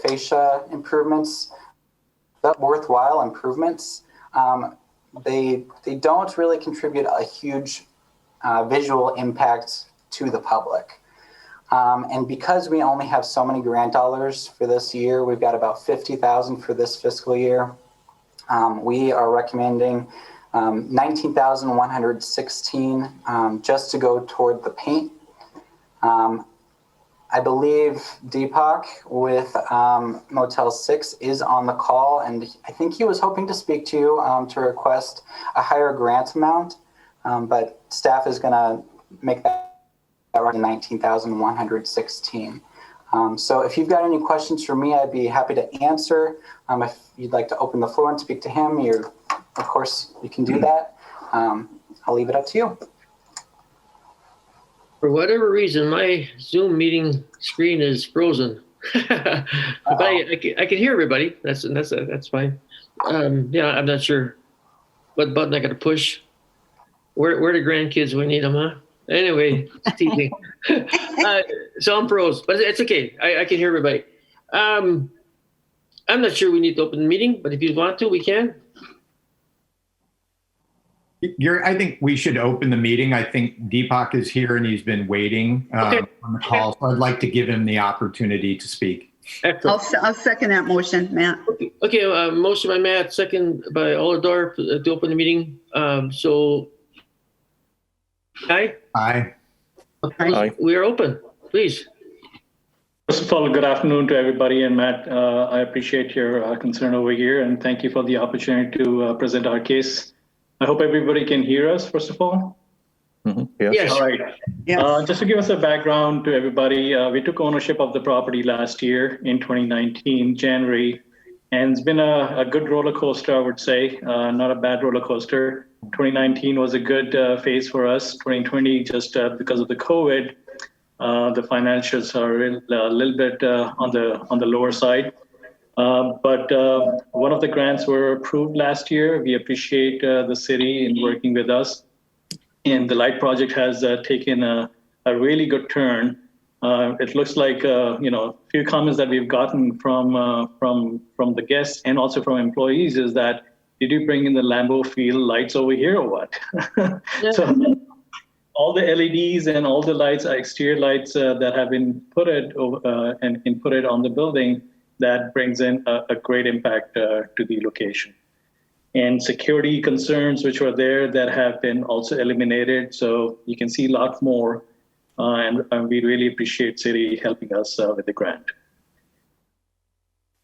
fascia improvements, the worthwhile improvements, they don't really contribute a huge visual impact to the public. And because we only have so many grant dollars for this year, we've got about $50,000 for this fiscal year. We are recommending $19,116 just to go toward the paint. I believe Deepak with Motel 6 is on the call, and I think he was hoping to speak to you to request a higher grant amount, but staff is going to make that $19,116. So if you've got any questions for me, I'd be happy to answer. If you'd like to open the floor and speak to him, of course, you can do that. I'll leave it up to you. For whatever reason, my Zoom meeting screen is frozen. But I can hear everybody. That's fine. Yeah, I'm not sure what button I got to push. Where the grandkids we need them, huh? Anyway, it's teasing. So I'm froze, but it's okay. I can hear everybody. I'm not sure we need to open the meeting, but if you want to, we can. I think we should open the meeting. I think Deepak is here and he's been waiting on the call. So I'd like to give him the opportunity to speak. I'll second that motion, Matt. Okay, motion by Matt, second by Olador to open the meeting. So, aye? Aye. Aye. We are open, please. First of all, good afternoon to everybody. And Matt, I appreciate your concern over here, and thank you for the opportunity to present our case. I hope everybody can hear us, first of all. Mm-hmm. Yes. All right. Yes. Just to give us a background to everybody, we took ownership of the property last year in 2019, January, and it's been a good roller coaster, I would say, not a bad roller coaster. 2019 was a good phase for us. 2020, just because of the COVID, the financials are a little bit on the lower side. But one of the grants were approved last year. We appreciate the city in working with us. And the light project has taken a really good turn. It looks like, a few comments that we've gotten from the guests and also from employees is that, did you bring in the Lambeau Field lights over here or what? So all the LEDs and all the lights are exterior lights that have been inputted on the building. That brings in a great impact to the location. And security concerns which were there that have been also eliminated. So you can see a lot more. And we really appreciate city helping us with the grant.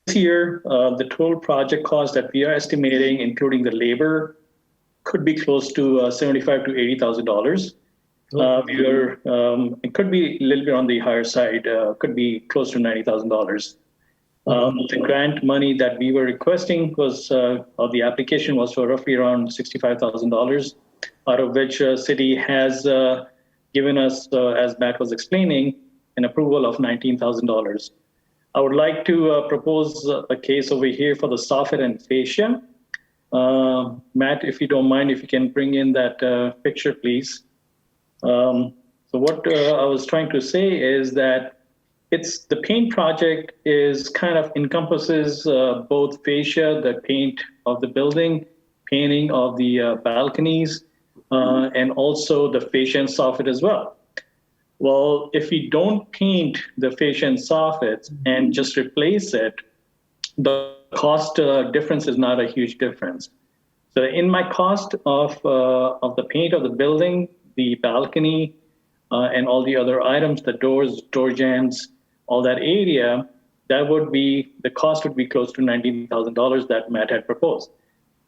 This year, the total project cost that we are estimating, including the labor, could be close to $75,000 to $80,000. It could be a little bit on the higher side, could be close to $90,000. The grant money that we were requesting was, or the application was for roughly around $65,000, out of which city has given us, as Matt was explaining, an approval of $19,000. I would like to propose a case over here for the soffit and fascia. Matt, if you don't mind, if you can bring in that picture, please. So what I was trying to say is that the paint project is kind of encompasses both fascia, the paint of the building, painting of the balconies, and also the fascia and soffit as well. Well, if we don't paint the fascia and soffit and just replace it, the cost difference is not a huge difference. So in my cost of the paint of the building, the balcony, and all the other items, the doors, door jambs, all that area, the cost would be close to $19,000 that Matt had proposed.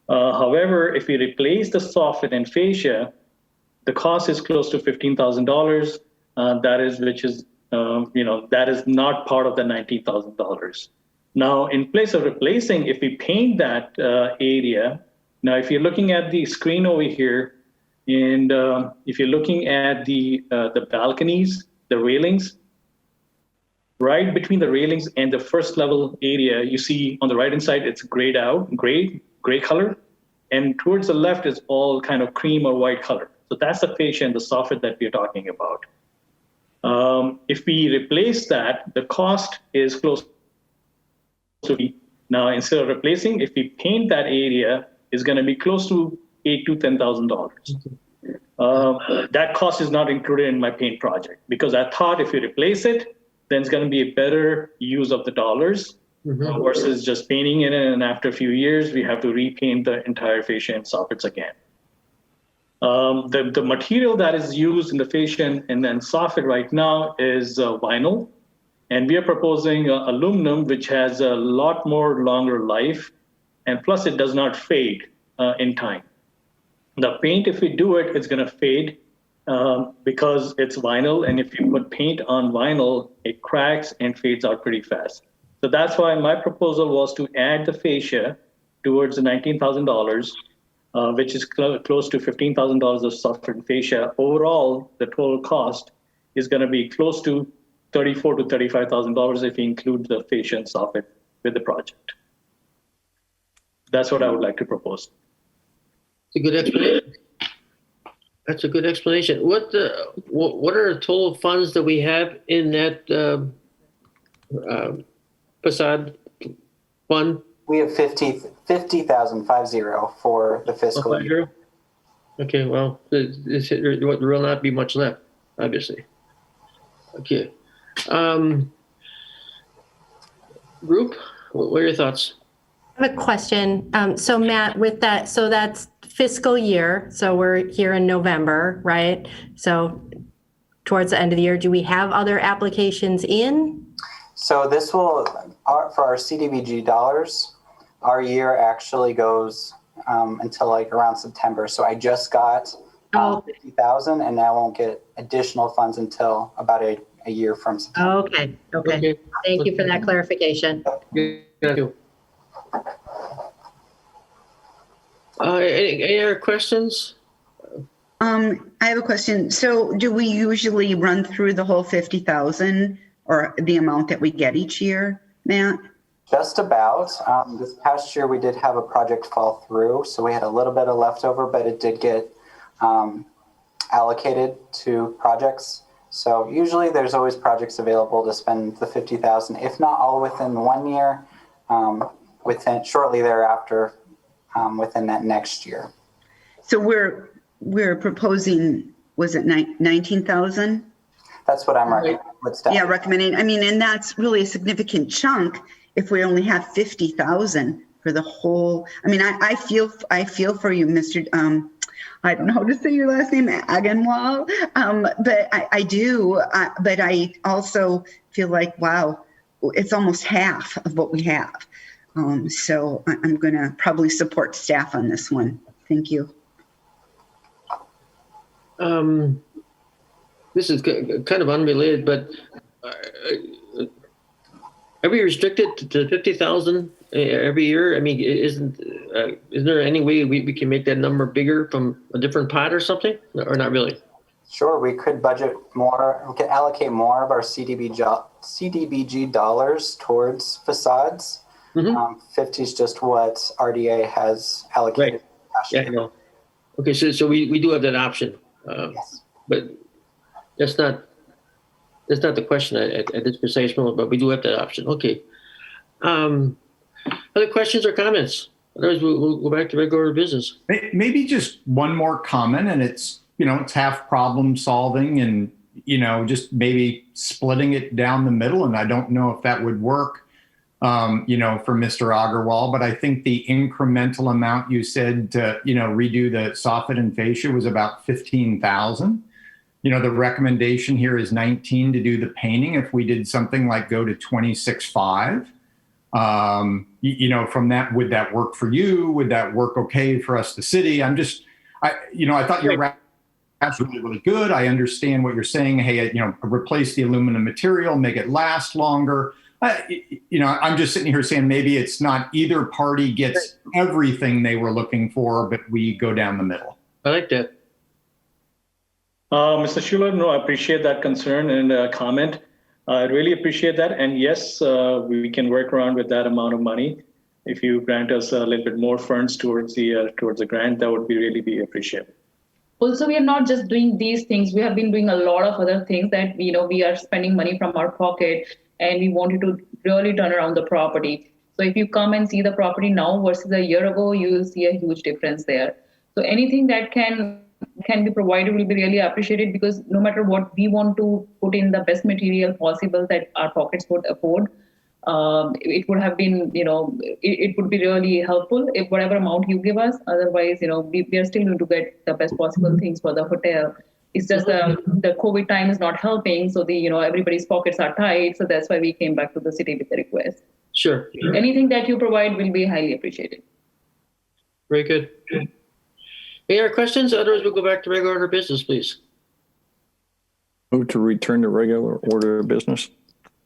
However, if we replace the soffit and fascia, the cost is close to $15,000. That is not part of the $19,000. Now, in place of replacing, if we paint that area, now if you're looking at the screen over here, and if you're looking at the balconies, the railings, right between the railings and the first level area, you see on the right hand side, it's grayed out, gray color. And towards the left is all kind of cream or white color. So that's the fascia and the soffit that we're talking about. If we replace that, the cost is close to, now instead of replacing, if we paint that area, is going to be close to $8,000 to $10,000. That cost is not included in my paint project because I thought if you replace it, then it's going to be a better use of the dollars versus just painting it, and after a few years we have to repaint the entire fascia and soffits again. The material that is used in the fascia and then soffit right now is vinyl, and we are proposing aluminum, which has a lot more longer life, and plus it does not fade in time. The paint, if we do it, it's going to fade because it's vinyl, and if you put paint on vinyl, it cracks and fades out pretty fast. So that's why my proposal was to add the fascia towards the $19,000, which is close to $15,000 of soffit and fascia. Overall, the total cost is going to be close to $34,000 to $35,000 if you include the fascia and soffit with the project. That's what I would like to propose. It's a good explanation. That's a good explanation. What are the total funds that we have in that facade fund? We have 50,000 for the fiscal year. Okay, well, there will not be much left, obviously. Okay. Group, what are your thoughts? I have a question. So Matt, with that, so that's fiscal year. So we're here in November, right? So towards the end of the year, do we have other applications in? So this will, for our CDBG dollars, our year actually goes until like around September. So I just got 50,000 and I won't get additional funds until about a year from September. Okay. Thank you for that clarification. Thank you. Any other questions? I have a question. So do we usually run through the whole 50,000 or the amount that we get each year, Matt? Just about. This past year, we did have a project fall through, so we had a little bit of leftover, but it did get allocated to projects. So usually there's always projects available to spend the 50,000, if not all within 1 year, within shortly thereafter, within that next year. So we're proposing, was it 19,000? That's what I'm recommending. Yeah, recommending. I mean, and that's really a significant chunk if we only have 50,000 for the whole. I mean, I feel for you, Mr. I don't know how to say your last name, Agenwal, but I do. But I also feel like, wow, it's almost half of what we have. So I'm going to probably support staff on this one. Thank you. This is kind of unrelated, but are we restricted to 50,000 every year? I mean, isn't there any way we can make that number bigger from a different pot or something, or not really? Sure, we could budget more. We could allocate more of our CDBG dollars towards facades. 50 is just what RDA has allocated. Right. Yeah, I know. Okay, so we do have that option. Yes. But that's not the question at this precise moment, but we do have that option. Okay. Other questions or comments? Otherwise, we'll go back to regular business. Maybe just one more comment, and it's half problem solving and, just maybe splitting it down the middle. And I don't know if that would work. for Mr. Agarwal, but I think the incremental amount you said to, redo the soffit and fascia was about 15,000. The recommendation here is 19 to do the painting. If we did something like go to 26.5, from that, would that work for you? Would that work okay for us, the city? I thought your that's really, really good. I understand what you're saying. Hey, replace the aluminum material, make it last longer. I'm just sitting here saying maybe it's not either party gets everything they were looking for, but we go down the middle. I like that. Mr. Schuler, no, I appreciate that concern and comment. I really appreciate that. And yes, we can work around with that amount of money. If you grant us a little bit more funds towards the grant, that would be appreciated. Also, we are not just doing these things. We have been doing a lot of other things that, we are spending money from our pocket, and we wanted to really turn around the property. So if you come and see the property now versus a year ago, you will see a huge difference there. So anything that can be provided will be really appreciated, because no matter what, we want to put in the best material possible that our pockets would afford. It would have been, it would be really helpful if whatever amount you give us. Otherwise, we are still going to get the best possible things for the hotel. It's just the COVID time is not helping. So everybody's pockets are tight. So that's why we came back to the city with the request. Sure. Anything that you provide will be highly appreciated. Very good. Any other questions? Otherwise, we'll go back to regular order of business, please. Move to return to regular order of business.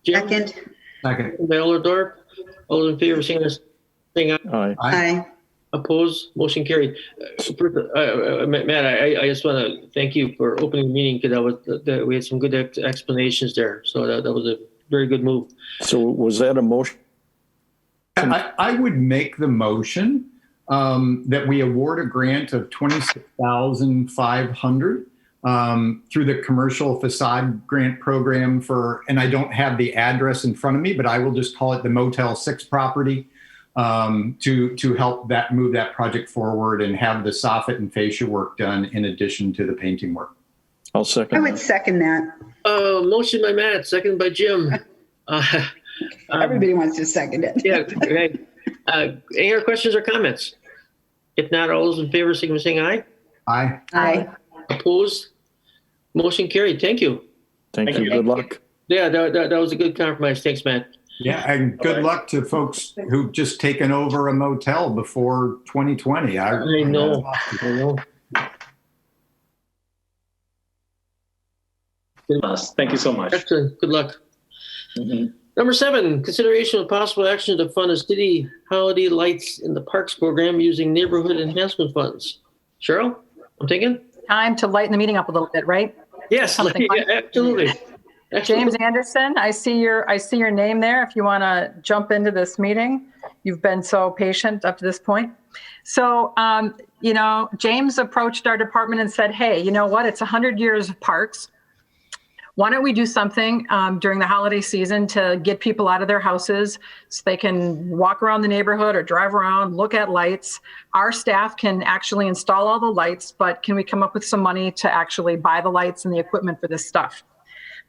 Jim? Second. By Olderdorf. All those in favor, saying Aye. Aye. Opposed? Motion carried. Matt, I just want to thank you for opening the meeting, because we had some good explanations there. So that was a very good move. So was that a motion? I would make the motion that we award a grant of $26,500 through the commercial facade grant program and I don't have the address in front of me, but I will just call it the Motel 6 property, to help move that project forward and have the soffit and fascia work done in addition to the painting work. I'll second. I would second that. Motion by Matt, second by Jim. Everybody wants to second it. Yeah, great. Any other questions or comments? If not, all those in favor, signify by saying aye. Aye. Aye. Opposed? Motion carried. Thank you. Thank you. Good luck. Yeah, that was a good compromise. Thanks, Matt. Yeah, and good luck to folks who've just taken over a motel before 2020. I know. Thank you so much. Excellent. Good luck. Number 7, consideration of possible action to fund a city holiday lights in the parks program using neighborhood enhancement funds. Cheryl, I'm thinking? Time to lighten the meeting up a little bit, right? Yes, absolutely. James Anderson, I see your name there. If you want to jump into this meeting, you've been so patient up to this point. So, James approached our department and said, hey, you know what? It's 100 years of parks. Why don't we do something during the holiday season to get people out of their houses so they can walk around the neighborhood or drive around, look at lights. Our staff can actually install all the lights, but can we come up with some money to actually buy the lights and the equipment for this stuff?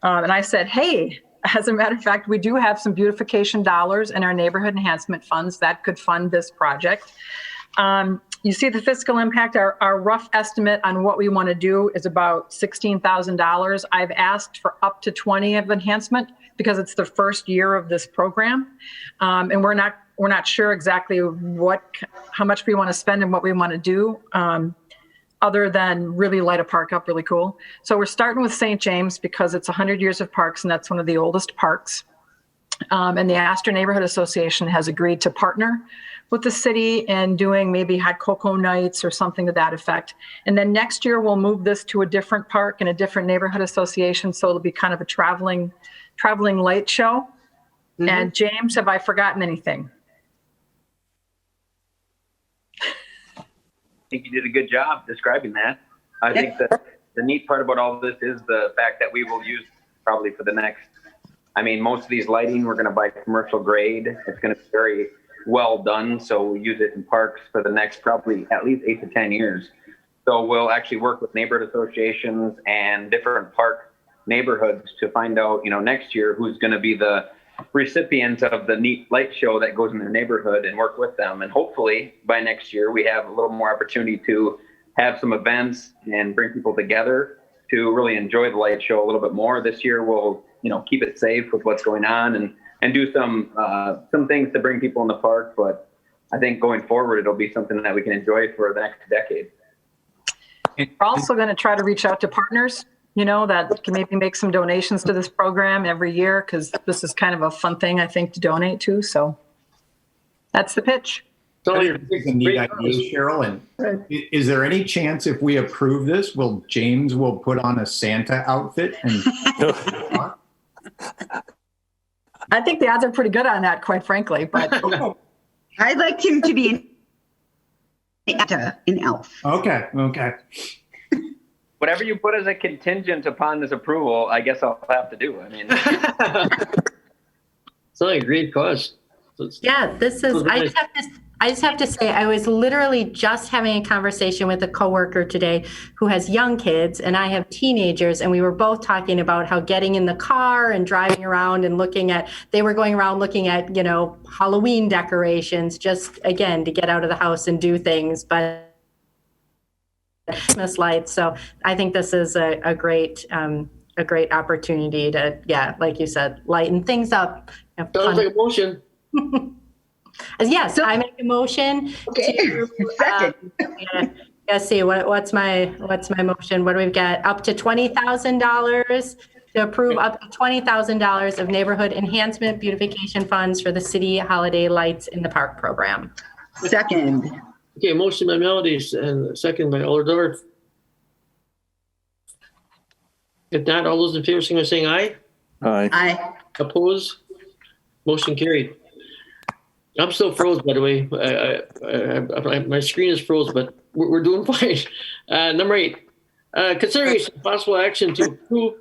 And I said, hey, as a matter of fact, we do have some beautification dollars in our neighborhood enhancement funds that could fund this project. You see the fiscal impact, our rough estimate on what we want to do is about $16,000. I've asked for up to 20 of enhancement because it's the first year of this program. And we're not sure exactly how much we want to spend and what we want to do, other than really light a park up really cool. So we're starting with St. James because it's 100 years of parks and that's one of the oldest parks. And the Astor Neighborhood Association has agreed to partner with the city and doing maybe hot cocoa nights or something to that effect. And then next year we'll move this to a different park and a different neighborhood association. So it'll be kind of a traveling light show. Mm-hmm. And James, have I forgotten anything? I think you did a good job describing that. I think that the neat part about all this is the fact that we will use probably for the next, most of these lighting, we're going to buy commercial grade. It's going to be very well done. So we'll use it in parks for the next probably at least 8 to 10 years. So we'll actually work with neighborhood associations and different park neighborhoods to find out, next year who's going to be the recipients of the neat light show that goes in their neighborhood and work with them. And hopefully by next year, we have a little more opportunity to have some events and bring people together to really enjoy the light show a little bit more. This year, we'll, keep it safe with what's going on and do some things to bring people in the park. But I think going forward, it'll be something that we can enjoy for the next decade. We're also going to try to reach out to partners, that can maybe make some donations to this program every year, because this is kind of a fun thing, I think, to donate to. So that's the pitch. It's a neat idea, Cheryl. And is there any chance if we approve this, James will put on a Santa outfit? And I think the odds are pretty good on that, quite frankly. But I'd like him to be an elf. Okay. Whatever you put as a contingent upon this approval, I guess I'll have to do. I mean, it's not a great cause. Yeah, this is, I just have to say, I was literally just having a conversation with a coworker today who has young kids, and I have teenagers, and we were both talking about how getting in the car and driving around and they were going around looking at, Halloween decorations, just again, to get out of the house and do things, but Christmas lights. So I think this is a great opportunity to, like you said, lighten things up. Sounds like a motion. Yes, I make a motion. Okay. Let's see, what's my motion? What do we got? Up to $20,000 to approve up to $20,000 of neighborhood enhancement beautification funds for the city holiday lights in the park program. Second. Okay, motion by Melodies and second by Olderdorf. If not, all those in favor, signify by saying aye. Aye. Opposed? Motion carried. I'm still froze, by the way. My screen is froze, but we're doing fine. Number 8, consideration of possible action to approve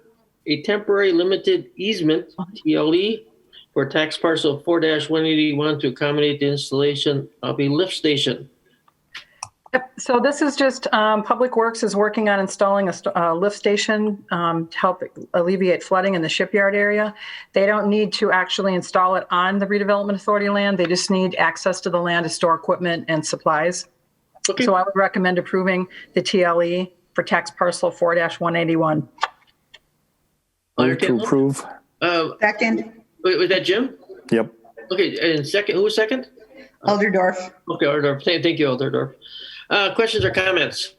a temporary limited easement, TLE, for tax parcel 4-181 to accommodate the installation of a lift station. So this is just Public Works is working on installing a lift station to help alleviate flooding in the shipyard area. They don't need to actually install it on the Redevelopment Authority land. They just need access to the land to store equipment and supplies. Okay. So I would recommend approving the TLE for tax parcel 4-181. Move to approve. Second. Wait, was that Jim? Yep. Okay, and second, who was second? Olderdorf. Okay, Olderdorf. Thank you, Olderdorf. Questions or comments?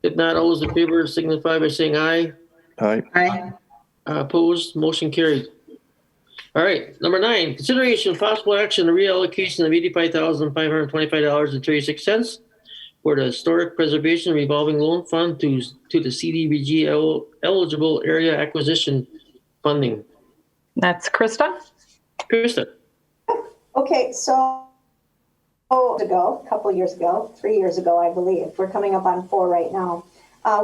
If not, all those in favor signify by saying aye. Aye. Aye. Opposed, motion carried. All right, number 9, consideration of possible action to reallocation of $85,525.36 for the Historic Preservation Revolving Loan Fund to the CDBG eligible area acquisition funding. That's Krista. Krista. Okay, so a couple years ago, 3 years ago, I believe. We're coming up on 4 right now.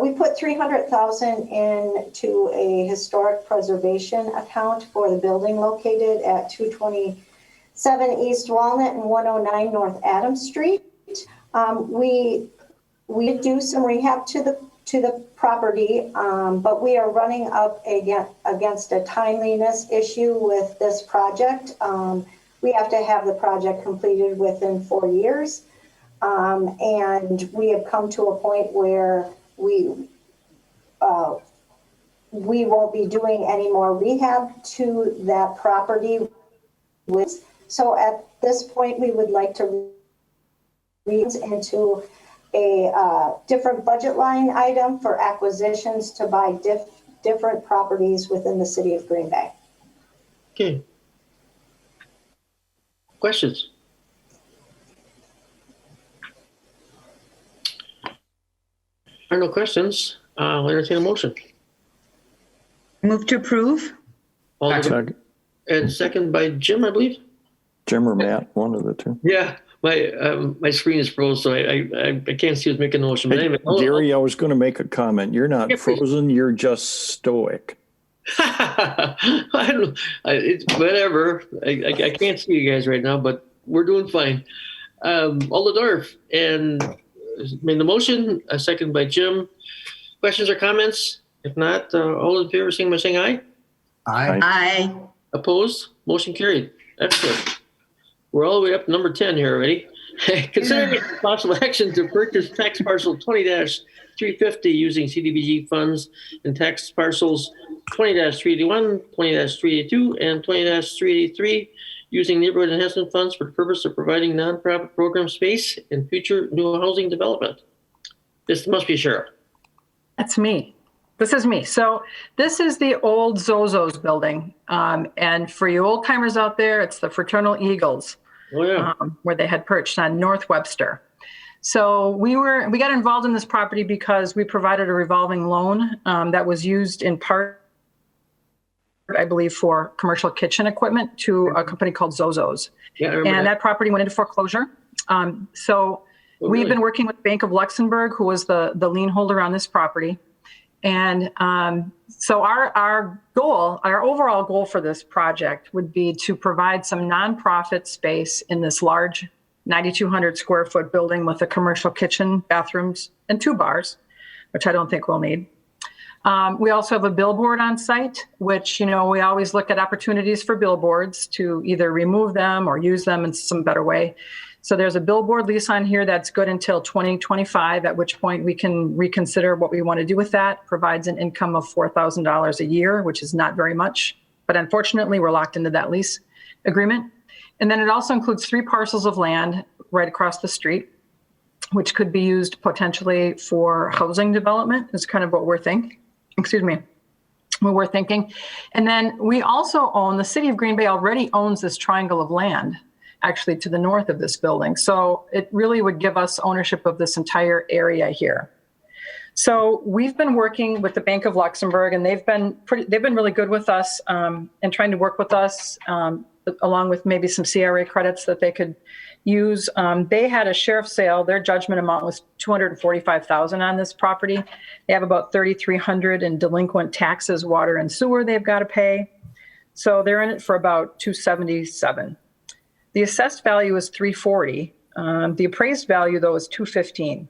We put $300,000 into a historic preservation account for the building located at 227 East Walnut and 109 North Adams Street. We do some rehab to the property, but we are running up against a timeliness issue with this project. We have to have the project completed within 4 years. And we have come to a point where we won't be doing any more rehab to that property. So at this point, we would like to read into a different budget line item for acquisitions to buy different properties within the city of Green Bay. Okay. Questions? There are no questions. I'll entertain a motion. Move to approve. Second. And second by Jim, I believe. Jim or Matt, one of the two. Yeah, my screen is frozen, so I can't see who's making the motion. But anyway, Gary, I was going to make a comment. You're not frozen. You're just stoic. It's whatever. I can't see you guys right now, but we're doing fine. Olderdorf and made the motion. A second by Jim. Questions or comments? If not, all in favor, sing by saying aye. Aye. Aye. Opposed? Motion carried. Excellent. We're all the way up to number 10 here already. Considering possible action to purchase tax parcel 20-350 using CDBG funds and tax parcels 20-381, 20-382, and 20-383 using neighborhood enhancement funds for the purpose of providing nonprofit program space and future new housing development. This must be Sheriff. That's me. This is me. So this is the old Zozo's building. And for you old timers out there, it's the Fraternal Eagles. Oh, yeah. Where they had perched on North Webster. So we got involved in this property because we provided a revolving loan that was used in part, I believe, for commercial kitchen equipment to a company called Zozo's. Yeah, I remember and that property went into foreclosure. We've been working with Bank of Luxembourg, who was the lien holder on this property. And so our overall goal for this project would be to provide some nonprofit space in this large 9,200 square foot building with a commercial kitchen, bathrooms, and 2 bars, which I don't think we'll need. We also have a billboard on site, which, we always look at opportunities for billboards to either remove them or use them in some better way. So there's a billboard lease on here that's good until 2025, at which point we can reconsider what we want to do with that. Provides an income of $4,000 a year, which is not very much. But unfortunately, we're locked into that lease agreement. And then it also includes 3 parcels of land right across the street, which could be used potentially for housing development, is kind of what we're thinking. What we're thinking. And then we also own, the city of Green Bay already owns this triangle of land, actually to the north of this building. So it really would give us ownership of this entire area here. So we've been working with the Bank of Luxembourg, and they've been really good with us and trying to work with us along with maybe some CRA credits that they could use. They had a sheriff's sale. Their judgment amount was $245,000 on this property. They have about $3,300 in delinquent taxes, water and sewer they've got to pay. So they're in it for about $277,000. The assessed value is $340,000. The appraised value, though, is $215,000.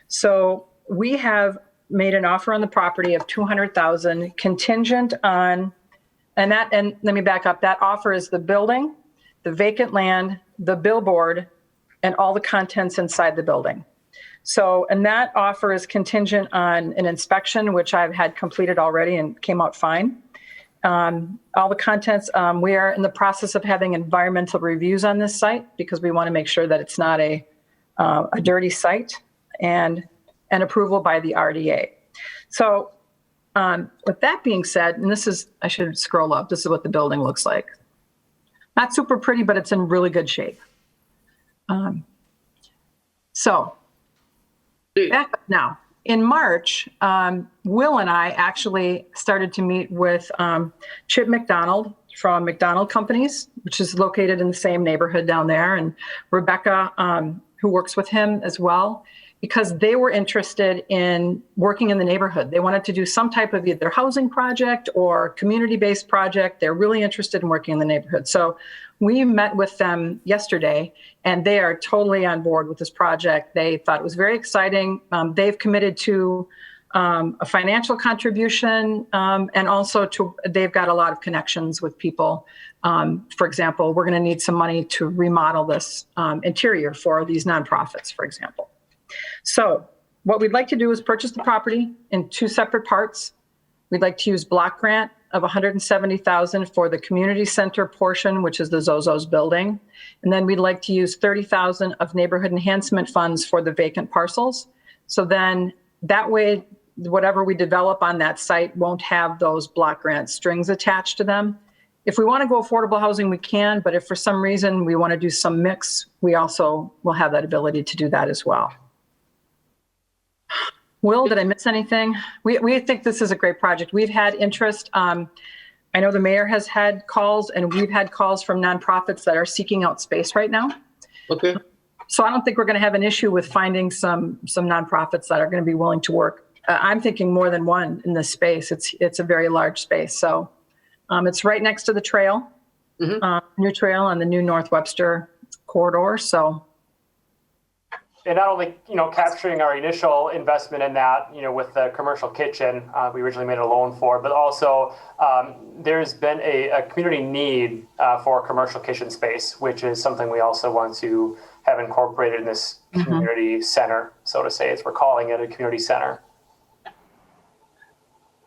So we have made an offer on the property of $200,000 contingent on, and let me back up. That offer is the building, the vacant land, the billboard, and all the contents inside the building. So, and that offer is contingent on an inspection, which I've had completed already and came out fine. All the contents, we are in the process of having environmental reviews on this site because we want to make sure that it's not a dirty site, and an approval by the RDA. So with that being said, and I should scroll up, this is what the building looks like. Not super pretty, but it's in really good shape. Back up now. In March, Will and I actually started to meet with Chip McDonald from McDonald Companies, which is located in the same neighborhood down there, and Rebecca, who works with him as well, because they were interested in working in the neighborhood. They wanted to do some type of either housing project or community-based project. They're really interested in working in the neighborhood. So we met with them yesterday, and they are totally on board with this project. They thought it was very exciting. They've committed to a financial contribution, and also they've got a lot of connections with people. For example, we're going to need some money to remodel this interior for these nonprofits, for example. So what we'd like to do is purchase the property in 2 separate parts. We'd like to use block grant of $170,000 for the community center portion, which is the Zozo's building. And then we'd like to use $30,000 of neighborhood enhancement funds for the vacant parcels. So then that way, whatever we develop on that site won't have those block grant strings attached to them. If we want to go affordable housing, we can, but if for some reason we want to do some mix, we also will have that ability to do that as well. Will, did I miss anything? We think this is a great project. We've had interest. I know the mayor has had calls, and we've had calls from nonprofits that are seeking out space right now. Okay. So I don't think we're going to have an issue with finding some nonprofits that are going to be willing to work. I'm thinking more than one in this space. It's a very large space. So it's right next to the trail, new trail on the new North Webster corridor. So and not only, capturing our initial investment in that, with the commercial kitchen, we originally made a loan for, but also there's been a community need for commercial kitchen space, which is something we also want to have incorporated in this community center, so to say. We're calling it a community center.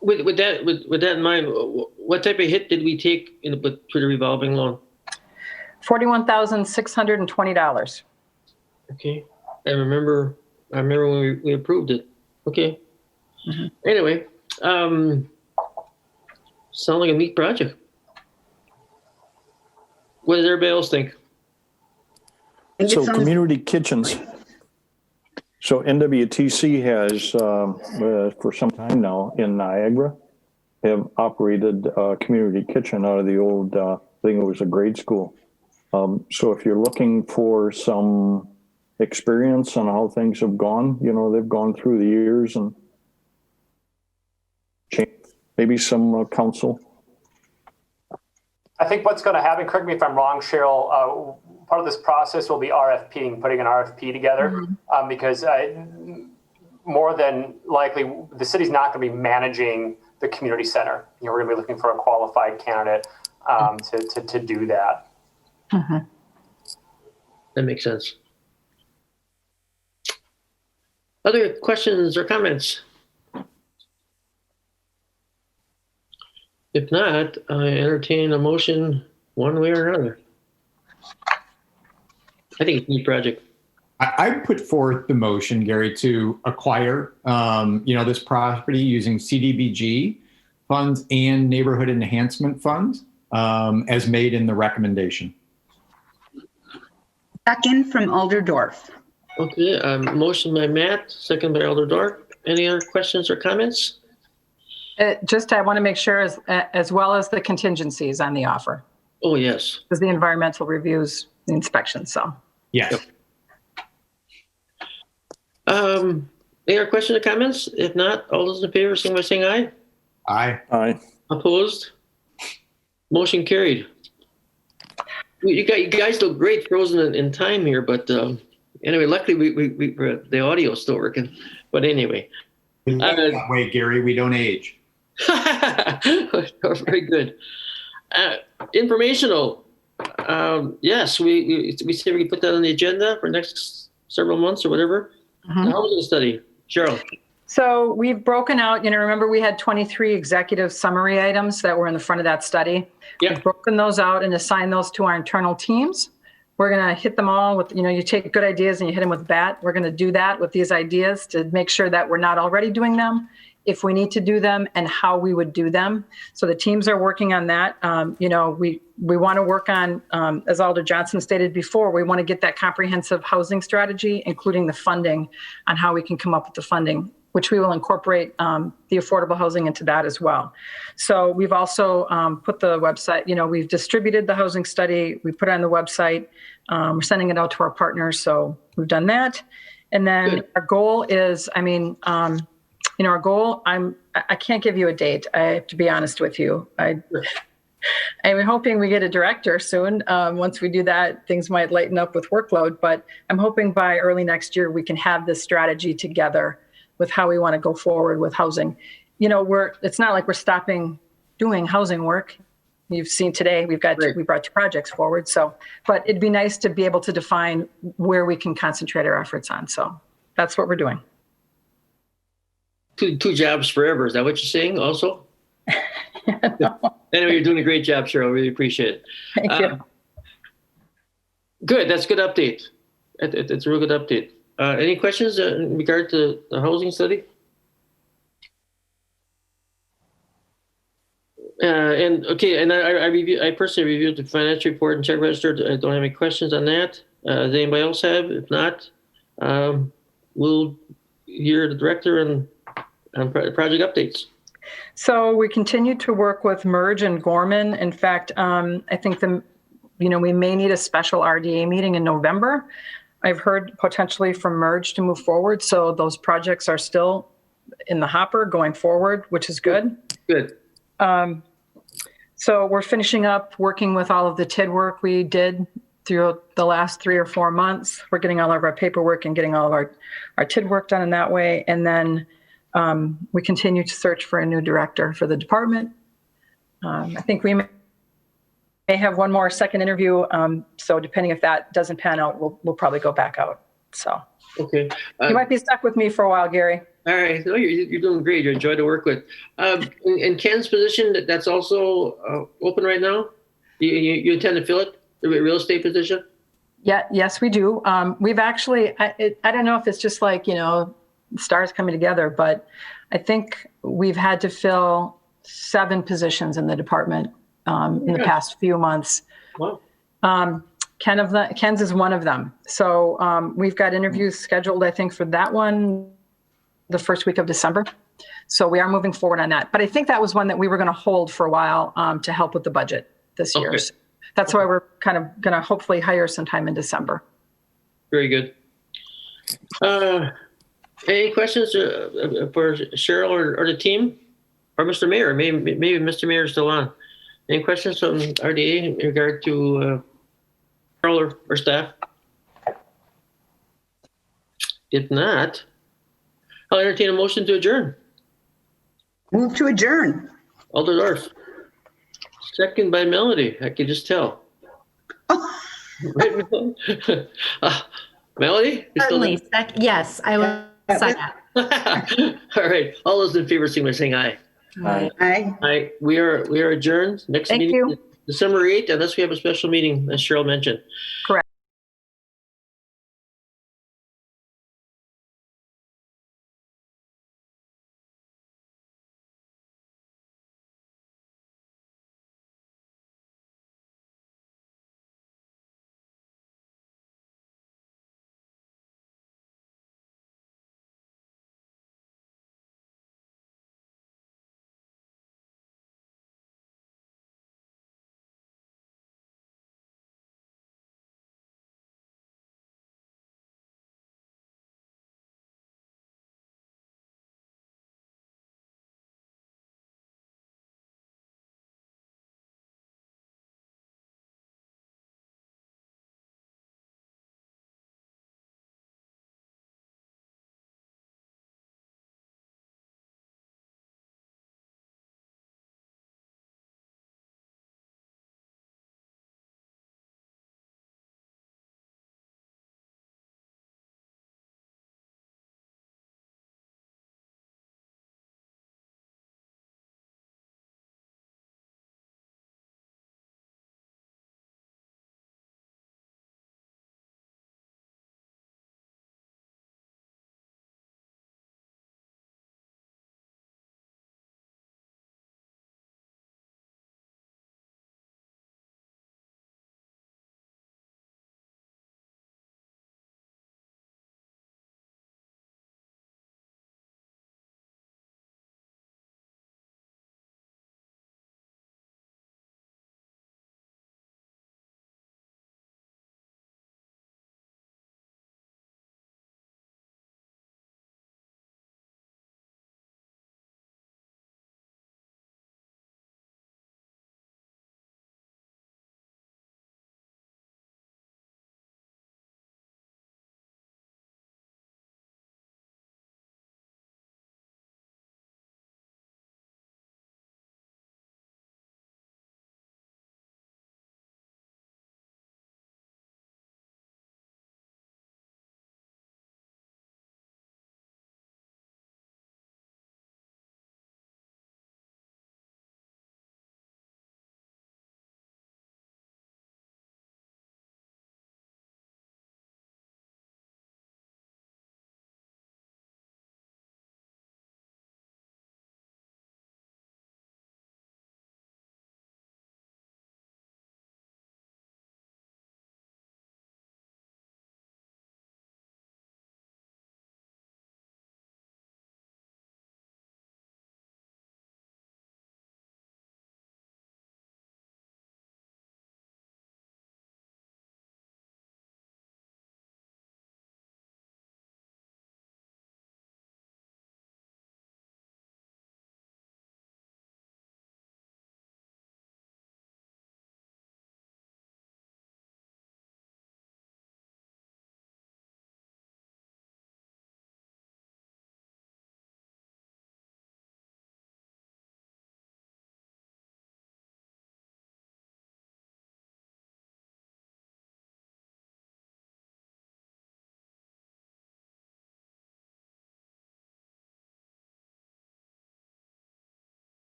With that in mind, what type of hit did we take for the revolving loan? $41,620. Okay, I remember when we approved it. Okay. Anyway, sound like a neat project. What does everybody else think? So community kitchens. So NWTC has, for some time now in Niagara, have operated a community kitchen out of the old, I think it was a grade school. So if you're looking for some experience on how things have gone, they've gone through the years and changed, maybe some council. I think what's going to happen, correct me if I'm wrong, Cheryl, part of this process will be putting an RFP together, because more than likely the city's not going to be managing the community center. We're going to be looking for a qualified candidate to do that. That makes sense. Other questions or comments? If not, I entertain a motion one way or another. I think it's a neat project. I put forth the motion, Gary, to acquire, this property using CDBG funds and neighborhood enhancement funds, as made in the recommendation. Second from Alderdorf. Okay, motion by Matt, second by Alderdorf. Any other questions or comments? I want to make sure as well as the contingencies on the offer. Oh, yes. Because the environmental reviews, the inspection, so. Yes. Yep. Any other questions or comments? If not, all those in favor, signify by saying aye. Aye. Aye. Opposed? Motion carried. You guys look great frozen in time here, but anyway, luckily we the audio's still working. But anyway. That way, Gary, we don't age. Very good. Informational. Yes, we said we could put that on the agenda for next several months or whatever. The housing study. Cheryl. So we've broken out, remember we had 23 executive summary items that were in the front of that study. Yep. We've broken those out and assigned those to our internal teams. We're going to hit them all with, you take good ideas and you hit them with bat. We're going to do that with these ideas to make sure that we're not already doing them, if we need to do them, and how we would do them. So the teams are working on that. We want to work on, as Alder Johnson stated before, we want to get that comprehensive housing strategy, including the funding, on how we can come up with the funding, which we will incorporate the affordable housing into that as well. So we've also put the website, we've distributed the housing study, we put it on the website, we're sending it out to our partners. So we've done that. And then our goal is, our goal, I can't give you a date. I have to be honest with you. I'm hoping we get a director soon. Once we do that, things might lighten up with workload, but I'm hoping by early next year, we can have this strategy together with how we want to go forward with housing. It's not like we're stopping doing housing work. You've seen today, we brought 2 projects forward. So, but it'd be nice to be able to define where we can concentrate our efforts on. So that's what we're doing. Two jobs forever. Is that what you're saying also? Anyway, you're doing a great job, Cheryl. Really appreciate it. Thank you. Good. That's a good update. It's a real good update. Any questions in regard to the housing study? I personally reviewed the financial report and check register. I don't have any questions on that. Does anybody else have? If not, we'll hear the director and project updates. So we continue to work with Merge and Gorman. In fact, I think we may need a special RDA meeting in November. I've heard potentially from Merge to move forward. So those projects are still in the hopper going forward, which is good. Good. So we're finishing up working with all of the TID work we did through the last 3 or 4 months. We're getting all of our paperwork and getting all of our TID work done in that way. And then we continue to search for a new director for the department. I think we may have one more second interview. So depending if that doesn't pan out, we'll probably go back out. So Okay. you might be stuck with me for a while, Gary. All right. No, you're doing great. You're a joy to work with. In Ken's position, that's also open right now? You intend to fill it, the real estate position? Yeah, yes, we do. We've actually, I don't know if it's just like, stars coming together, but I think we've had to fill 7 positions in the department in the past few months. Wow. Ken's is one of them. So we've got interviews scheduled, I think, for that one the first week of December. So we are moving forward on that. But I think that was one that we were going to hold for a while to help with the budget this year. Okay. So that's why we're kind of going to hopefully hire sometime in December. Very good. Any questions for Cheryl or the team? Or Mr. Mayor? Maybe Mr. Mayor is still on. Any questions from RDA in regard to Cheryl or staff? If not, I'll entertain a motion to adjourn. Move to adjourn. Alderdorf. Second by Melody. I can just tell. Right, Melody? You still Certainly. Yes, I will sign that. All right. All those in favor, signify by saying aye. Aye. Aye. Aye. We are adjourned. Next Thank meeting you. is December 8th, unless we have a special meeting, as Cheryl mentioned. Correct.